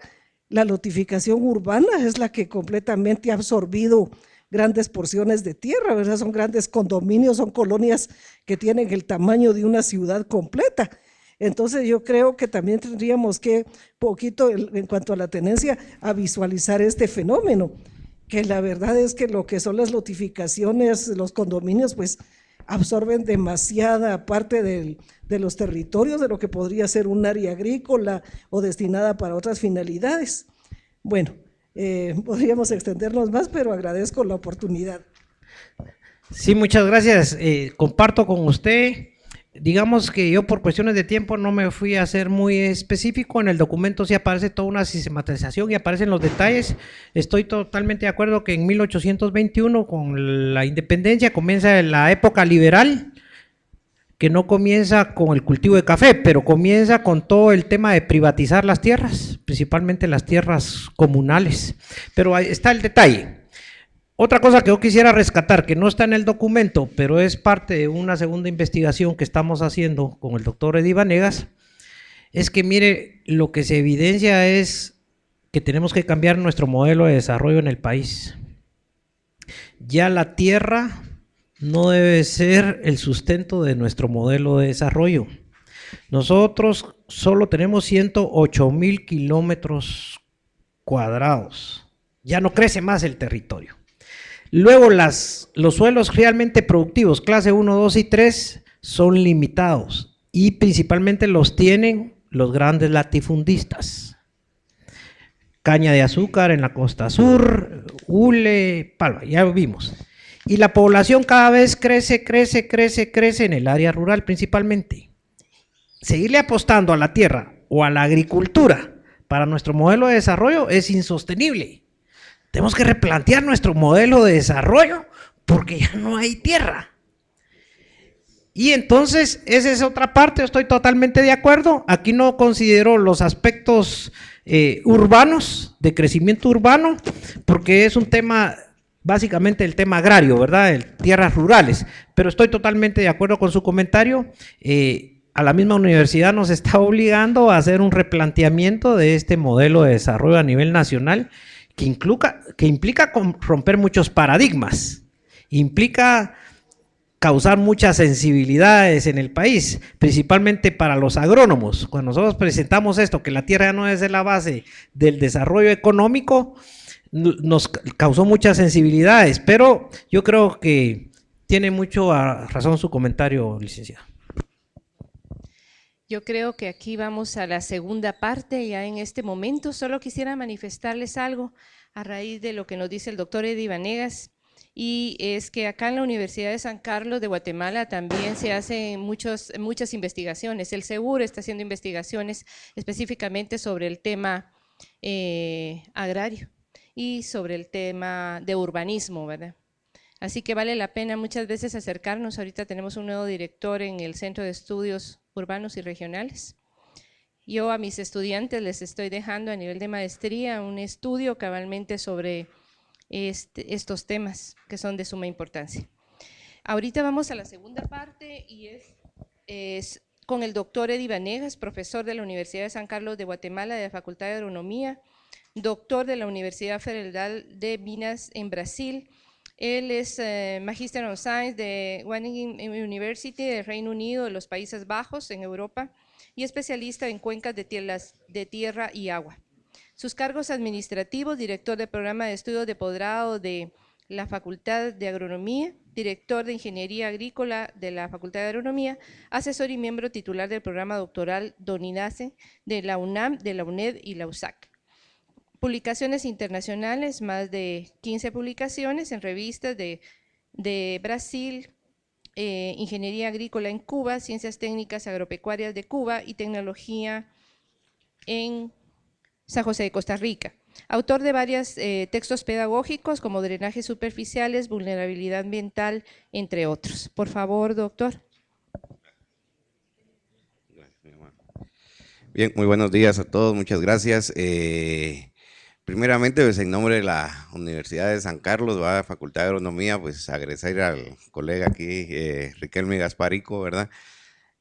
S7: la lotificación urbana es la que completamente ha absorbido grandes porciones de tierra, ¿verdad? Son grandes condominios, son colonias que tienen el tamaño de una ciudad completa. Entonces yo creo que también tendríamos que poquito en cuanto a la tenencia a visualizar este fenómeno, que la verdad es que lo que son las lotificaciones, los condominios pues absorben demasiada parte de los territorios de lo que podría ser un área agrícola o destinada para otras finalidades. Bueno, podríamos extendernos más, pero agradezco la oportunidad.
S3: Sí, muchas gracias. Comparto con usted. Digamos que yo por cuestiones de tiempo no me fui a ser muy específico. En el documento sí aparece toda una sistematización y aparecen los detalles. Estoy totalmente de acuerdo que en 1821, con la independencia, comienza la época liberal, que no comienza con el cultivo de café, pero comienza con todo el tema de privatizar las tierras, principalmente las tierras comunales. Pero ahí está el detalle. Otra cosa que yo quisiera rescatar, que no está en el documento, pero es parte de una segunda investigación que estamos haciendo con el doctor Eddie Vanegas, es que mire, lo que se evidencia es que tenemos que cambiar nuestro modelo de desarrollo en el país. Ya la tierra no debe ser el sustento de nuestro modelo de desarrollo. Nosotros solo tenemos 108,000 kilómetros cuadrados, ya no crece más el territorio. Luego los suelos realmente productivos, clase 1, 2 y 3, son limitados y principalmente los tienen los grandes latifundistas. Caña de azúcar en la costa sur, hule, palma, ya vimos. Y la población cada vez crece en el área rural principalmente. Seguirle apostando a la tierra o a la agricultura para nuestro modelo de desarrollo es insostenible. Tenemos que replantear nuestro modelo de desarrollo porque ya no hay tierra. Y entonces, esa es otra parte, estoy totalmente de acuerdo. Aquí no considero los aspectos urbanos, de crecimiento urbano, porque es un tema, básicamente el tema agrario, ¿verdad? En tierras rurales. Pero estoy totalmente de acuerdo con su comentario. A la misma universidad nos está obligando a hacer un replanteamiento de este modelo de desarrollo a nivel nacional, que implica romper muchos paradigmas, implica causar muchas sensibilidades en el país, principalmente para los agrónomos. Cuando nosotros presentamos esto, que la tierra no es la base del desarrollo económico, nos causó muchas sensibilidades, pero yo creo que tiene mucho razón su comentario, licenciado.
S1: Yo creo que aquí vamos a la segunda parte ya en este momento. Solo quisiera manifestarles algo a raíz de lo que nos dice el doctor Eddie Vanegas, y es que acá en la Universidad de San Carlos de Guatemala también se hacen muchas investigaciones. El SEGUR está haciendo investigaciones específicamente sobre el tema agrario y sobre el tema de urbanismo, ¿verdad? Así que vale la pena muchas veces acercarnos. Ahorita tenemos un nuevo director en el Centro de Estudios Urbanos y Regionales. Yo a mis estudiantes les estoy dejando a nivel de maestría un estudio cabalmente sobre estos temas que son de suma importancia. Ahorita vamos a la segunda parte y es con el doctor Eddie Vanegas, profesor de la Universidad de San Carlos de Guatemala de la Facultad de Agronomía, doctor de la Universidad Federal de Minas en Brasil. Él es Magister of Science de Wageningen University del Reino Unido, de los Países Bajos, en Europa, y especialista en cuencas de tierra y agua. Sus cargos administrativos: director del programa de estudios de posgrado de la Facultad de Agronomía, director de Ingeniería Agrícola de la Facultad de Agronomía, asesor y miembro titular del programa doctoral Doninace de la UNAM, de la UNED y la USAC. Publicaciones internacionales: más de 15 publicaciones en revistas de Brasil, Ingeniería Agrícola en Cuba, Ciencias Técnicas Agropecuarias de Cuba y Tecnología en San José de Costa Rica. Autor de varios textos pedagógicos como Drenajes Superficiales, Vulnerabilidad Ambiental, entre otros. Por favor, doctor.
S8: Bien, muy buenos días a todos, muchas gracias. Primeramente, pues en nombre de la Universidad de San Carlos, ¿verdad? Facultad de Agronomía, pues agradecer al colega aquí, Riquelme Gasparico, ¿verdad?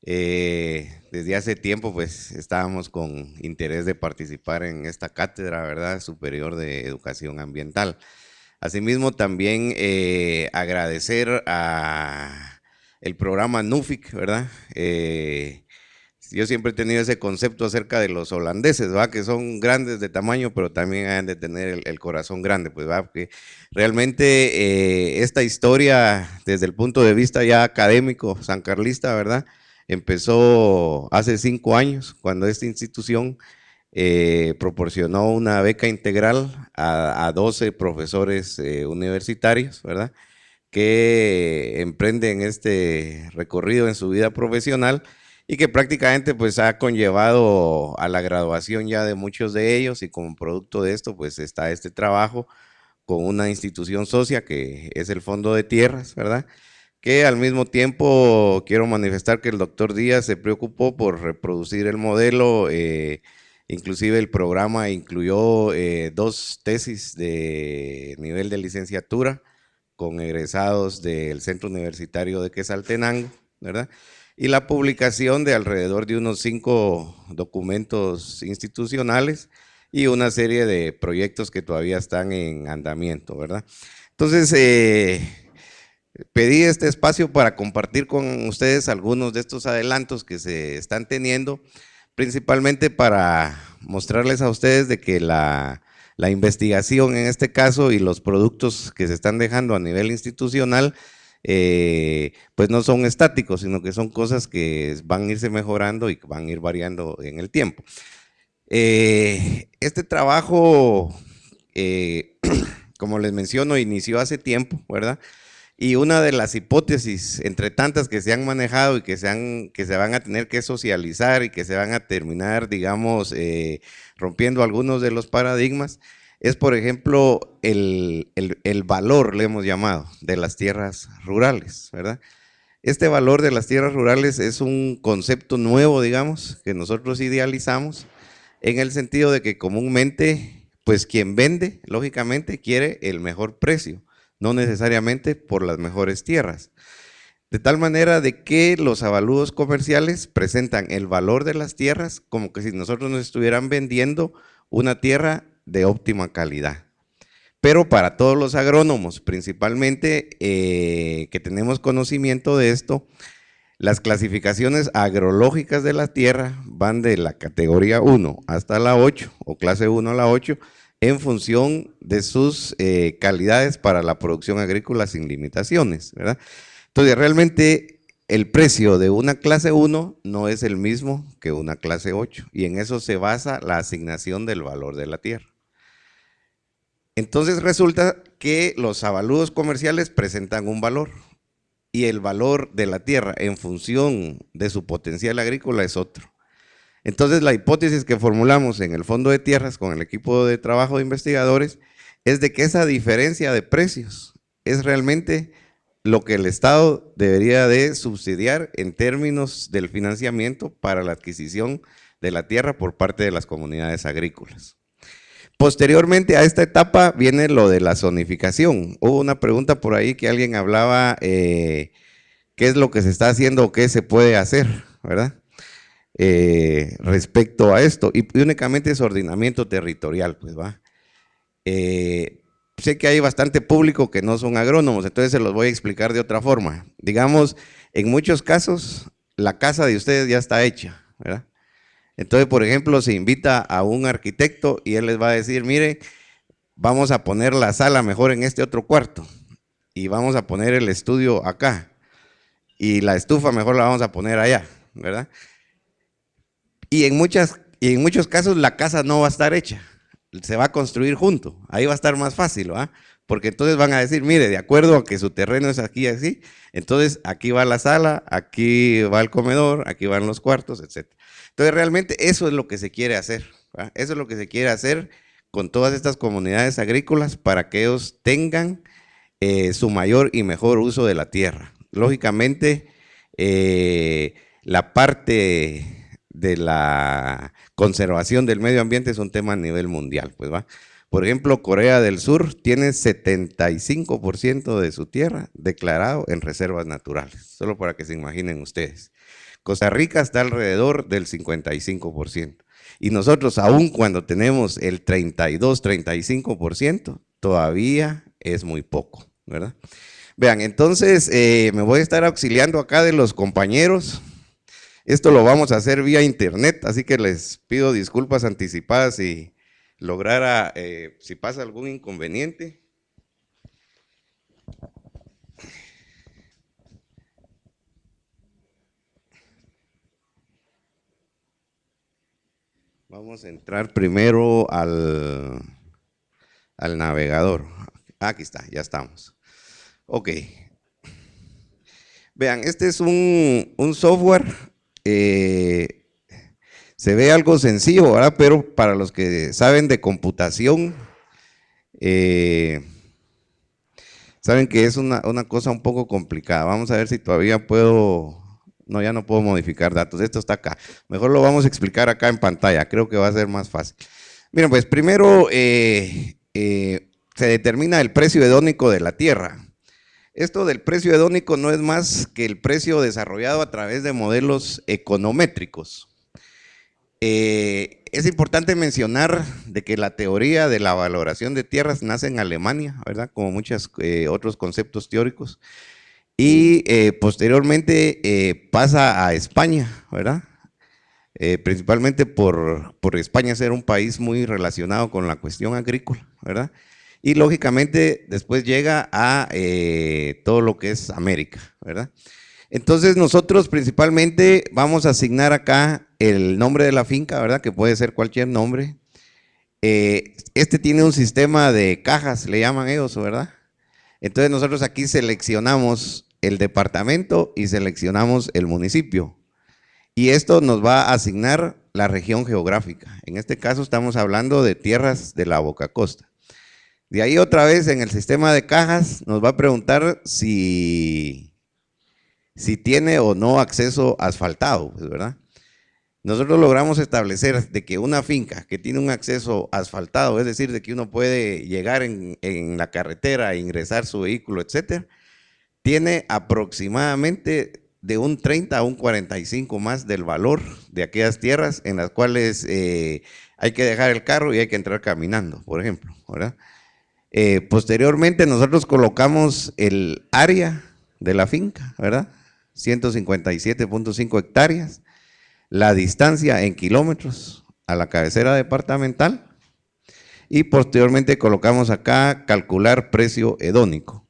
S8: Desde hace tiempo pues estábamos con interés de participar en esta cátedra, ¿verdad?, superior de educación ambiental. Asimismo también agradecer a el programa NUFIC, ¿verdad? Yo siempre he tenido ese concepto acerca de los holandeses, ¿verdad?, que son grandes de tamaño, pero también han de tener el corazón grande, pues, ¿verdad? Porque realmente esta historia, desde el punto de vista ya académico sancarlista, ¿verdad?, empezó hace 5 años, cuando esta institución proporcionó una beca integral a 12 profesores universitarios, ¿verdad?, que emprenden este recorrido en su vida profesional y que prácticamente pues ha conllevado a la graduación ya de muchos de ellos, y como producto de esto pues está este trabajo con una institución socia que es el Fondo de Tierras, ¿verdad?, que al mismo tiempo quiero manifestar que el doctor Díaz se preocupó por reproducir el modelo, inclusive el programa incluyó 2 tesis de nivel de licenciatura con egresados del Centro Universitario de Quetzaltenango, ¿verdad?, y la publicación de alrededor de unos 5 documentos institucionales y una serie de proyectos que todavía están en andamiento, ¿verdad? Entonces, pedí este espacio para compartir con ustedes algunos de estos adelantos que se están teniendo, principalmente para mostrarles a ustedes de que la investigación en este caso y los productos que se están dejando a nivel institucional pues no son estáticos, sino que son cosas que van a irse mejorando y que van a ir variando en el tiempo. Este trabajo, como les menciono, inició hace tiempo, ¿verdad? Y una de las hipótesis, entre tantas que se han manejado y que se van a tener que socializar y que se van a terminar, digamos, rompiendo algunos de los paradigmas, es, por ejemplo, el valor, le hemos llamado, de las tierras rurales, ¿verdad? Este valor de las tierras rurales es un concepto nuevo, digamos, que nosotros idealizamos, en el sentido de que comúnmente, pues quien vende, lógicamente, quiere el mejor precio, no necesariamente por las mejores tierras. De tal manera de que los avalúos comerciales presentan el valor de las tierras como que si nosotros nos estuvieran vendiendo una tierra de óptima calidad. Pero para todos los agrónomos, principalmente que tenemos conocimiento de esto, las clasificaciones agrológicas de la tierra van de la categoría 1 hasta la 8, o clase 1 a la 8, en función de sus calidades para la producción agrícola sin limitaciones, ¿verdad? Entonces, realmente el precio de una clase 1 no es el mismo que una clase 8, y en eso se basa la asignación del valor de la tierra. Entonces resulta que los avalúos comerciales presentan un valor, y el valor de la tierra en función de su potencial agrícola es otro. Entonces la hipótesis que formulamos en el Fondo de Tierras con el equipo de trabajo de investigadores es de que esa diferencia de precios es realmente lo que el Estado debería de subsidiar en términos del financiamiento para la adquisición de la tierra por parte de las comunidades agrícolas. Posteriormente a esta etapa viene lo de la zonificación. Hubo una pregunta por ahí que alguien hablaba, qué es lo que se está haciendo o qué se puede hacer, ¿verdad? Respecto a esto, y únicamente es ordenamiento territorial, pues va. Sé que hay bastante público que no son agrónomos, entonces se los voy a explicar de otra forma. Digamos, en muchos casos, la casa de ustedes ya está hecha, ¿verdad? Entonces, por ejemplo, se invita a un arquitecto y él les va a decir, mire, vamos a poner la sala mejor en este otro cuarto y vamos a poner el estudio acá y la estufa mejor la vamos a poner allá, ¿verdad? Y en muchos casos la casa no va a estar hecha, se va a construir junto, ahí va a estar más fácil, ¿verdad? Porque entonces van a decir, mire, de acuerdo a que su terreno es aquí así, entonces aquí va la sala, aquí va el comedor, aquí van los cuartos, etc. Entonces realmente eso es lo que se quiere hacer, ¿verdad? Eso es lo que se quiere hacer con todas estas comunidades agrícolas para que ellos tengan su mayor y mejor uso de la tierra. Lógicamente, la parte de la conservación del medio ambiente es un tema a nivel mundial, pues va. Por ejemplo, Corea del Sur tiene 75% de su tierra declarado en reservas naturales, solo para que se imaginen ustedes. Costa Rica está alrededor del 55%. Y nosotros, aun cuando tenemos el 32, 35%, todavía es muy poco, ¿verdad? Vean, entonces me voy a estar auxiliando acá de los compañeros. Esto lo vamos a hacer vía internet, así que les pido disculpas anticipadas si lograra, si pasa algún inconveniente. Vamos a entrar primero al navegador. Aquí está, ya estamos. Ok. Vean, este es un software, se ve algo sencillo, ¿verdad? Pero para los que saben de computación, saben que es una cosa un poco complicada. Vamos a ver si todavía puedo. No, ya no puedo modificar datos, esto está acá. Mejor lo vamos a explicar acá en pantalla, creo que va a ser más fácil. Miren, pues primero se determina el precio hedónico de la tierra. Esto del precio hedónico no es más que el precio desarrollado a través de modelos econométricos. Es importante mencionar de que la teoría de la valoración de tierras nace en Alemania, ¿verdad? Como muchos otros conceptos teóricos. Y posteriormente pasa a España, ¿verdad? Principalmente por España ser un país muy relacionado con la cuestión agrícola, ¿verdad? Y lógicamente después llega a todo lo que es América, ¿verdad? Entonces nosotros principalmente vamos a asignar acá el nombre de la finca, ¿verdad? Que puede ser cualquier nombre. Este tiene un sistema de cajas, le llaman ellos, ¿verdad? Entonces nosotros aquí seleccionamos el departamento y seleccionamos el municipio. Y esto nos va a asignar la región geográfica. En este caso estamos hablando de tierras de la Boca Costa. De ahí otra vez en el sistema de cajas nos va a preguntar si tiene o no acceso asfaltado, ¿verdad? Nosotros logramos establecer de que una finca que tiene un acceso asfaltado, es decir, de que uno puede llegar en la carretera e ingresar su vehículo, etcétera, tiene aproximadamente de un 30 a un 45 más del valor de aquellas tierras en las cuales hay que dejar el carro y hay que entrar caminando, por ejemplo, ¿verdad? Posteriormente nosotros colocamos el área de la finca, ¿verdad? 157.5 hectáreas, la distancia en kilómetros a la cabecera departamental y posteriormente colocamos acá calcular precio hedónico.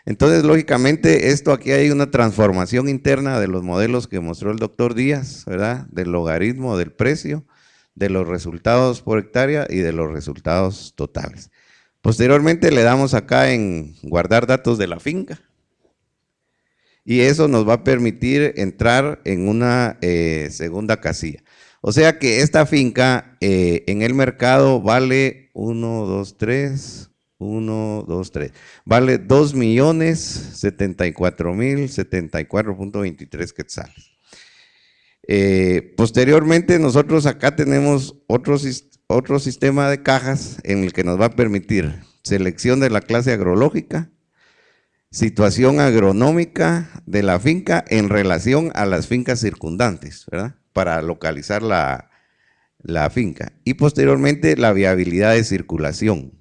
S8: Entonces, lógicamente, esto aquí hay una transformación interna de los modelos que mostró el doctor Díaz, ¿verdad? Del logaritmo del precio, de los resultados por hectárea y de los resultados totales. Posteriormente le damos acá en guardar datos de la finca y eso nos va a permitir entrar en una segunda casilla. O sea que esta finca en el mercado vale 1, 2, 3, 1, 2, 3. Vale 2.074.074.23 quetzales. Posteriormente, nosotros acá tenemos otro sistema de cajas en el que nos va a permitir selección de la clase agrológica, situación agronómica de la finca en relación a las fincas circundantes, ¿verdad? Para localizar la finca. Y posteriormente la viabilidad de circulación.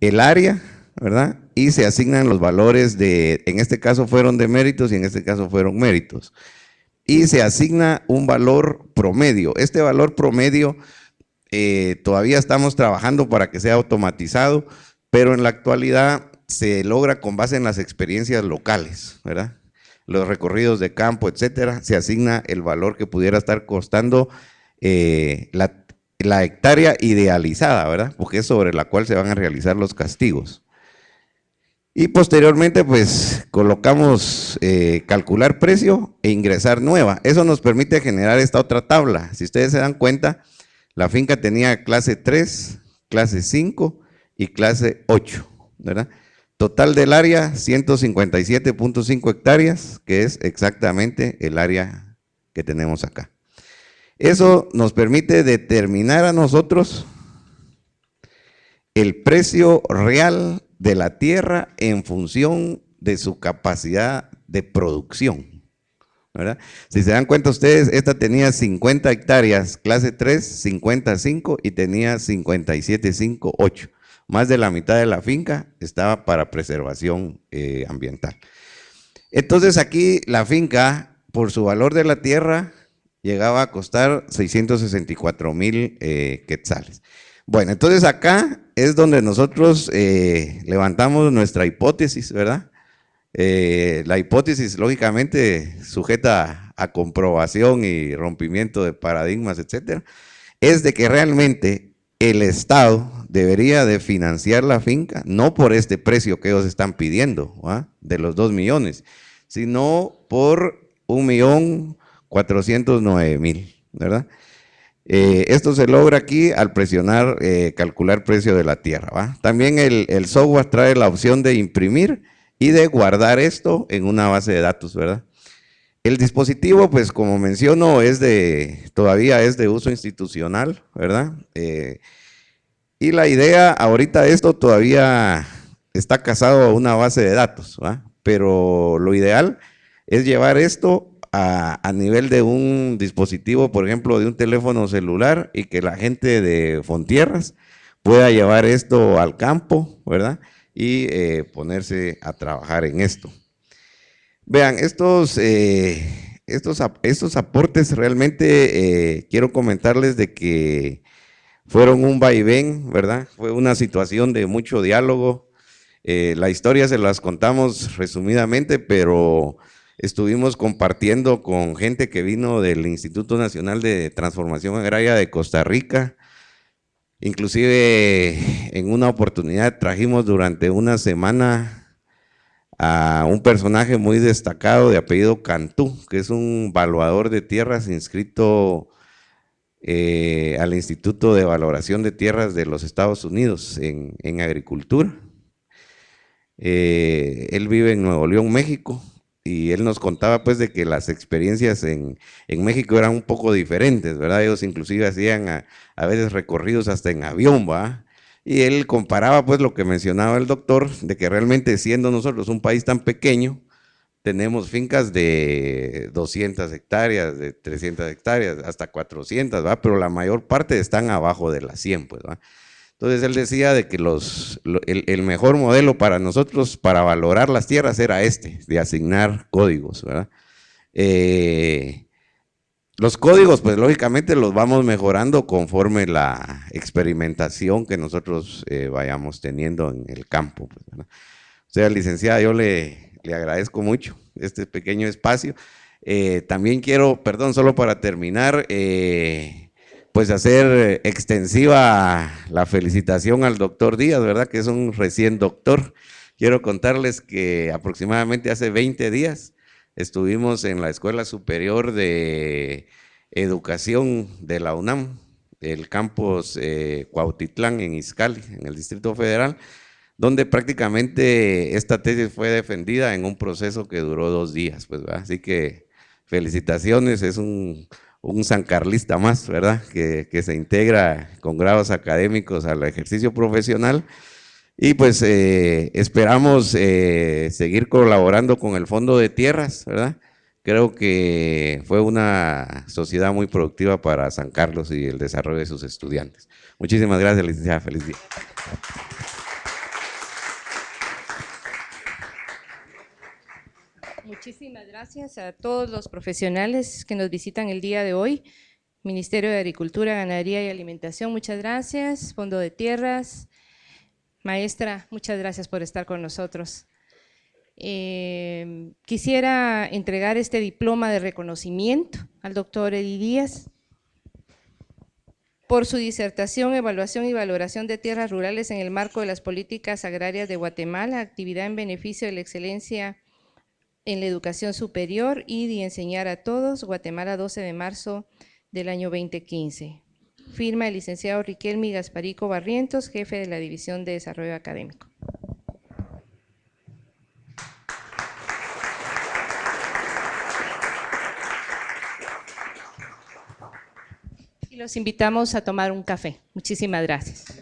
S8: El área, ¿verdad? Y se asignan los valores en este caso fueron deméritos y en este caso fueron méritos. Y se asigna un valor promedio. Este valor promedio todavía estamos trabajando para que sea automatizado, pero en la actualidad se logra con base en las experiencias locales, ¿verdad? Los recorridos de campo, etcétera, se asigna el valor que pudiera estar costando la hectárea idealizada, ¿verdad? Porque es sobre la cual se van a realizar los castigos. Y posteriormente, pues, colocamos calcular precio e ingresar nueva. Eso nos permite generar esta otra tabla. Si ustedes se dan cuenta, la finca tenía clase 3, clase 5 y clase 8, ¿verdad? Total del área, 157.5 hectáreas, que es exactamente el área que tenemos acá. Eso nos permite determinar a nosotros el precio real de la tierra en función de su capacidad de producción, ¿verdad? Si se dan cuenta ustedes, esta tenía 50 hectáreas, clase 3, 55 y tenía 57.5, 8. Más de la mitad de la finca estaba para preservación ambiental. Entonces aquí la finca, por su valor de la tierra, llegaba a costar 664,000 quetzales. Bueno, entonces acá es donde nosotros levantamos nuestra hipótesis, ¿verdad? La hipótesis, lógicamente, sujeta a comprobación y rompimiento de paradigmas, etcétera, es de que realmente el Estado debería de financiar la finca, no por este precio que ellos están pidiendo, ¿va? De los 2 millones, sino por 1.409.000, ¿verdad? Esto se logra aquí al presionar, calcular precio de la tierra, ¿va? También el software trae la opción de imprimir y de guardar esto en una base de datos, ¿verdad? El dispositivo, pues como menciono, todavía es de uso institucional, ¿verdad? Y la idea, ahorita esto todavía está casado a una base de datos, ¿va? Pero lo ideal es llevar esto a nivel de un dispositivo, por ejemplo, de un teléfono celular y que la gente de Fontierras pueda llevar esto al campo, ¿verdad? Y ponerse a trabajar en esto. Vean, estos aportes realmente quiero comentarles de que fueron un vaivén, ¿verdad? Fue una situación de mucho diálogo. La historia se las contamos resumidamente, pero estuvimos compartiendo con gente que vino del Instituto Nacional de Transformación Agraria de Costa Rica. Inclusive en una oportunidad trajimos durante una semana a un personaje muy destacado de apellido Cantú, que es un evaluador de tierras inscrito al Instituto de Valoración de Tierras de los Estados Unidos en agricultura. Él vive en Nuevo León, México, y él nos contaba pues de que las experiencias en México eran un poco diferentes, ¿verdad? Ellos inclusive hacían a veces recorridos hasta en avión, ¿va? Y él comparaba pues lo que mencionaba el doctor, de que realmente siendo nosotros un país tan pequeño, tenemos fincas de 200 hectáreas, de 300 hectáreas, hasta 400, ¿va? Pero la mayor parte están abajo de las 100, pues, ¿va? Entonces él decía de que el mejor modelo para nosotros para valorar las tierras era de asignar códigos, ¿verdad? Los códigos, pues lógicamente los vamos mejorando conforme la experimentación que nosotros vayamos teniendo en el campo, pues, ¿verdad? O sea, licenciada, yo le agradezco mucho este pequeño espacio. También quiero, perdón, solo para terminar, pues hacer extensiva la felicitación al doctor Díaz, ¿verdad? Que es un recién doctor. Quiero contarles que aproximadamente hace 20 días estuvimos en la Escuela Superior de Educación de la UNAM, el campus Cuautitlán en Izcalli, en el Distrito Federal, donde prácticamente esta tesis fue defendida en un proceso que duró 2 días, pues, ¿verdad? Así que felicitaciones, es un sancarlista más, ¿verdad? Que se integra con grados académicos al ejercicio profesional. Y pues esperamos seguir colaborando con el Fondo de Tierras, ¿verdad? Creo que fue una sociedad muy productiva para San Carlos y el desarrollo de sus estudiantes. Muchísimas gracias, licenciada. Feliz día.
S1: Muchísimas gracias a todos los profesionales que nos visitan el día de hoy. Ministerio de Agricultura, Ganadería y Alimentación, muchas gracias. Fondo de Tierras. Maestra, muchas gracias por estar con nosotros. Quisiera entregar este diploma de reconocimiento al doctor Eddie Díaz por su disertación, evaluación y valoración de tierras rurales en el marco de las políticas agrarias de Guatemala, actividad en beneficio de la excelencia en la educación superior y de enseñar a todos, Guatemala, 12 de marzo del año 2015. Firma el licenciado Riquelme Gasparico Barrientos, jefe de la División de Desarrollo Académico. Y los invitamos a tomar un café. Muchísimas gracias.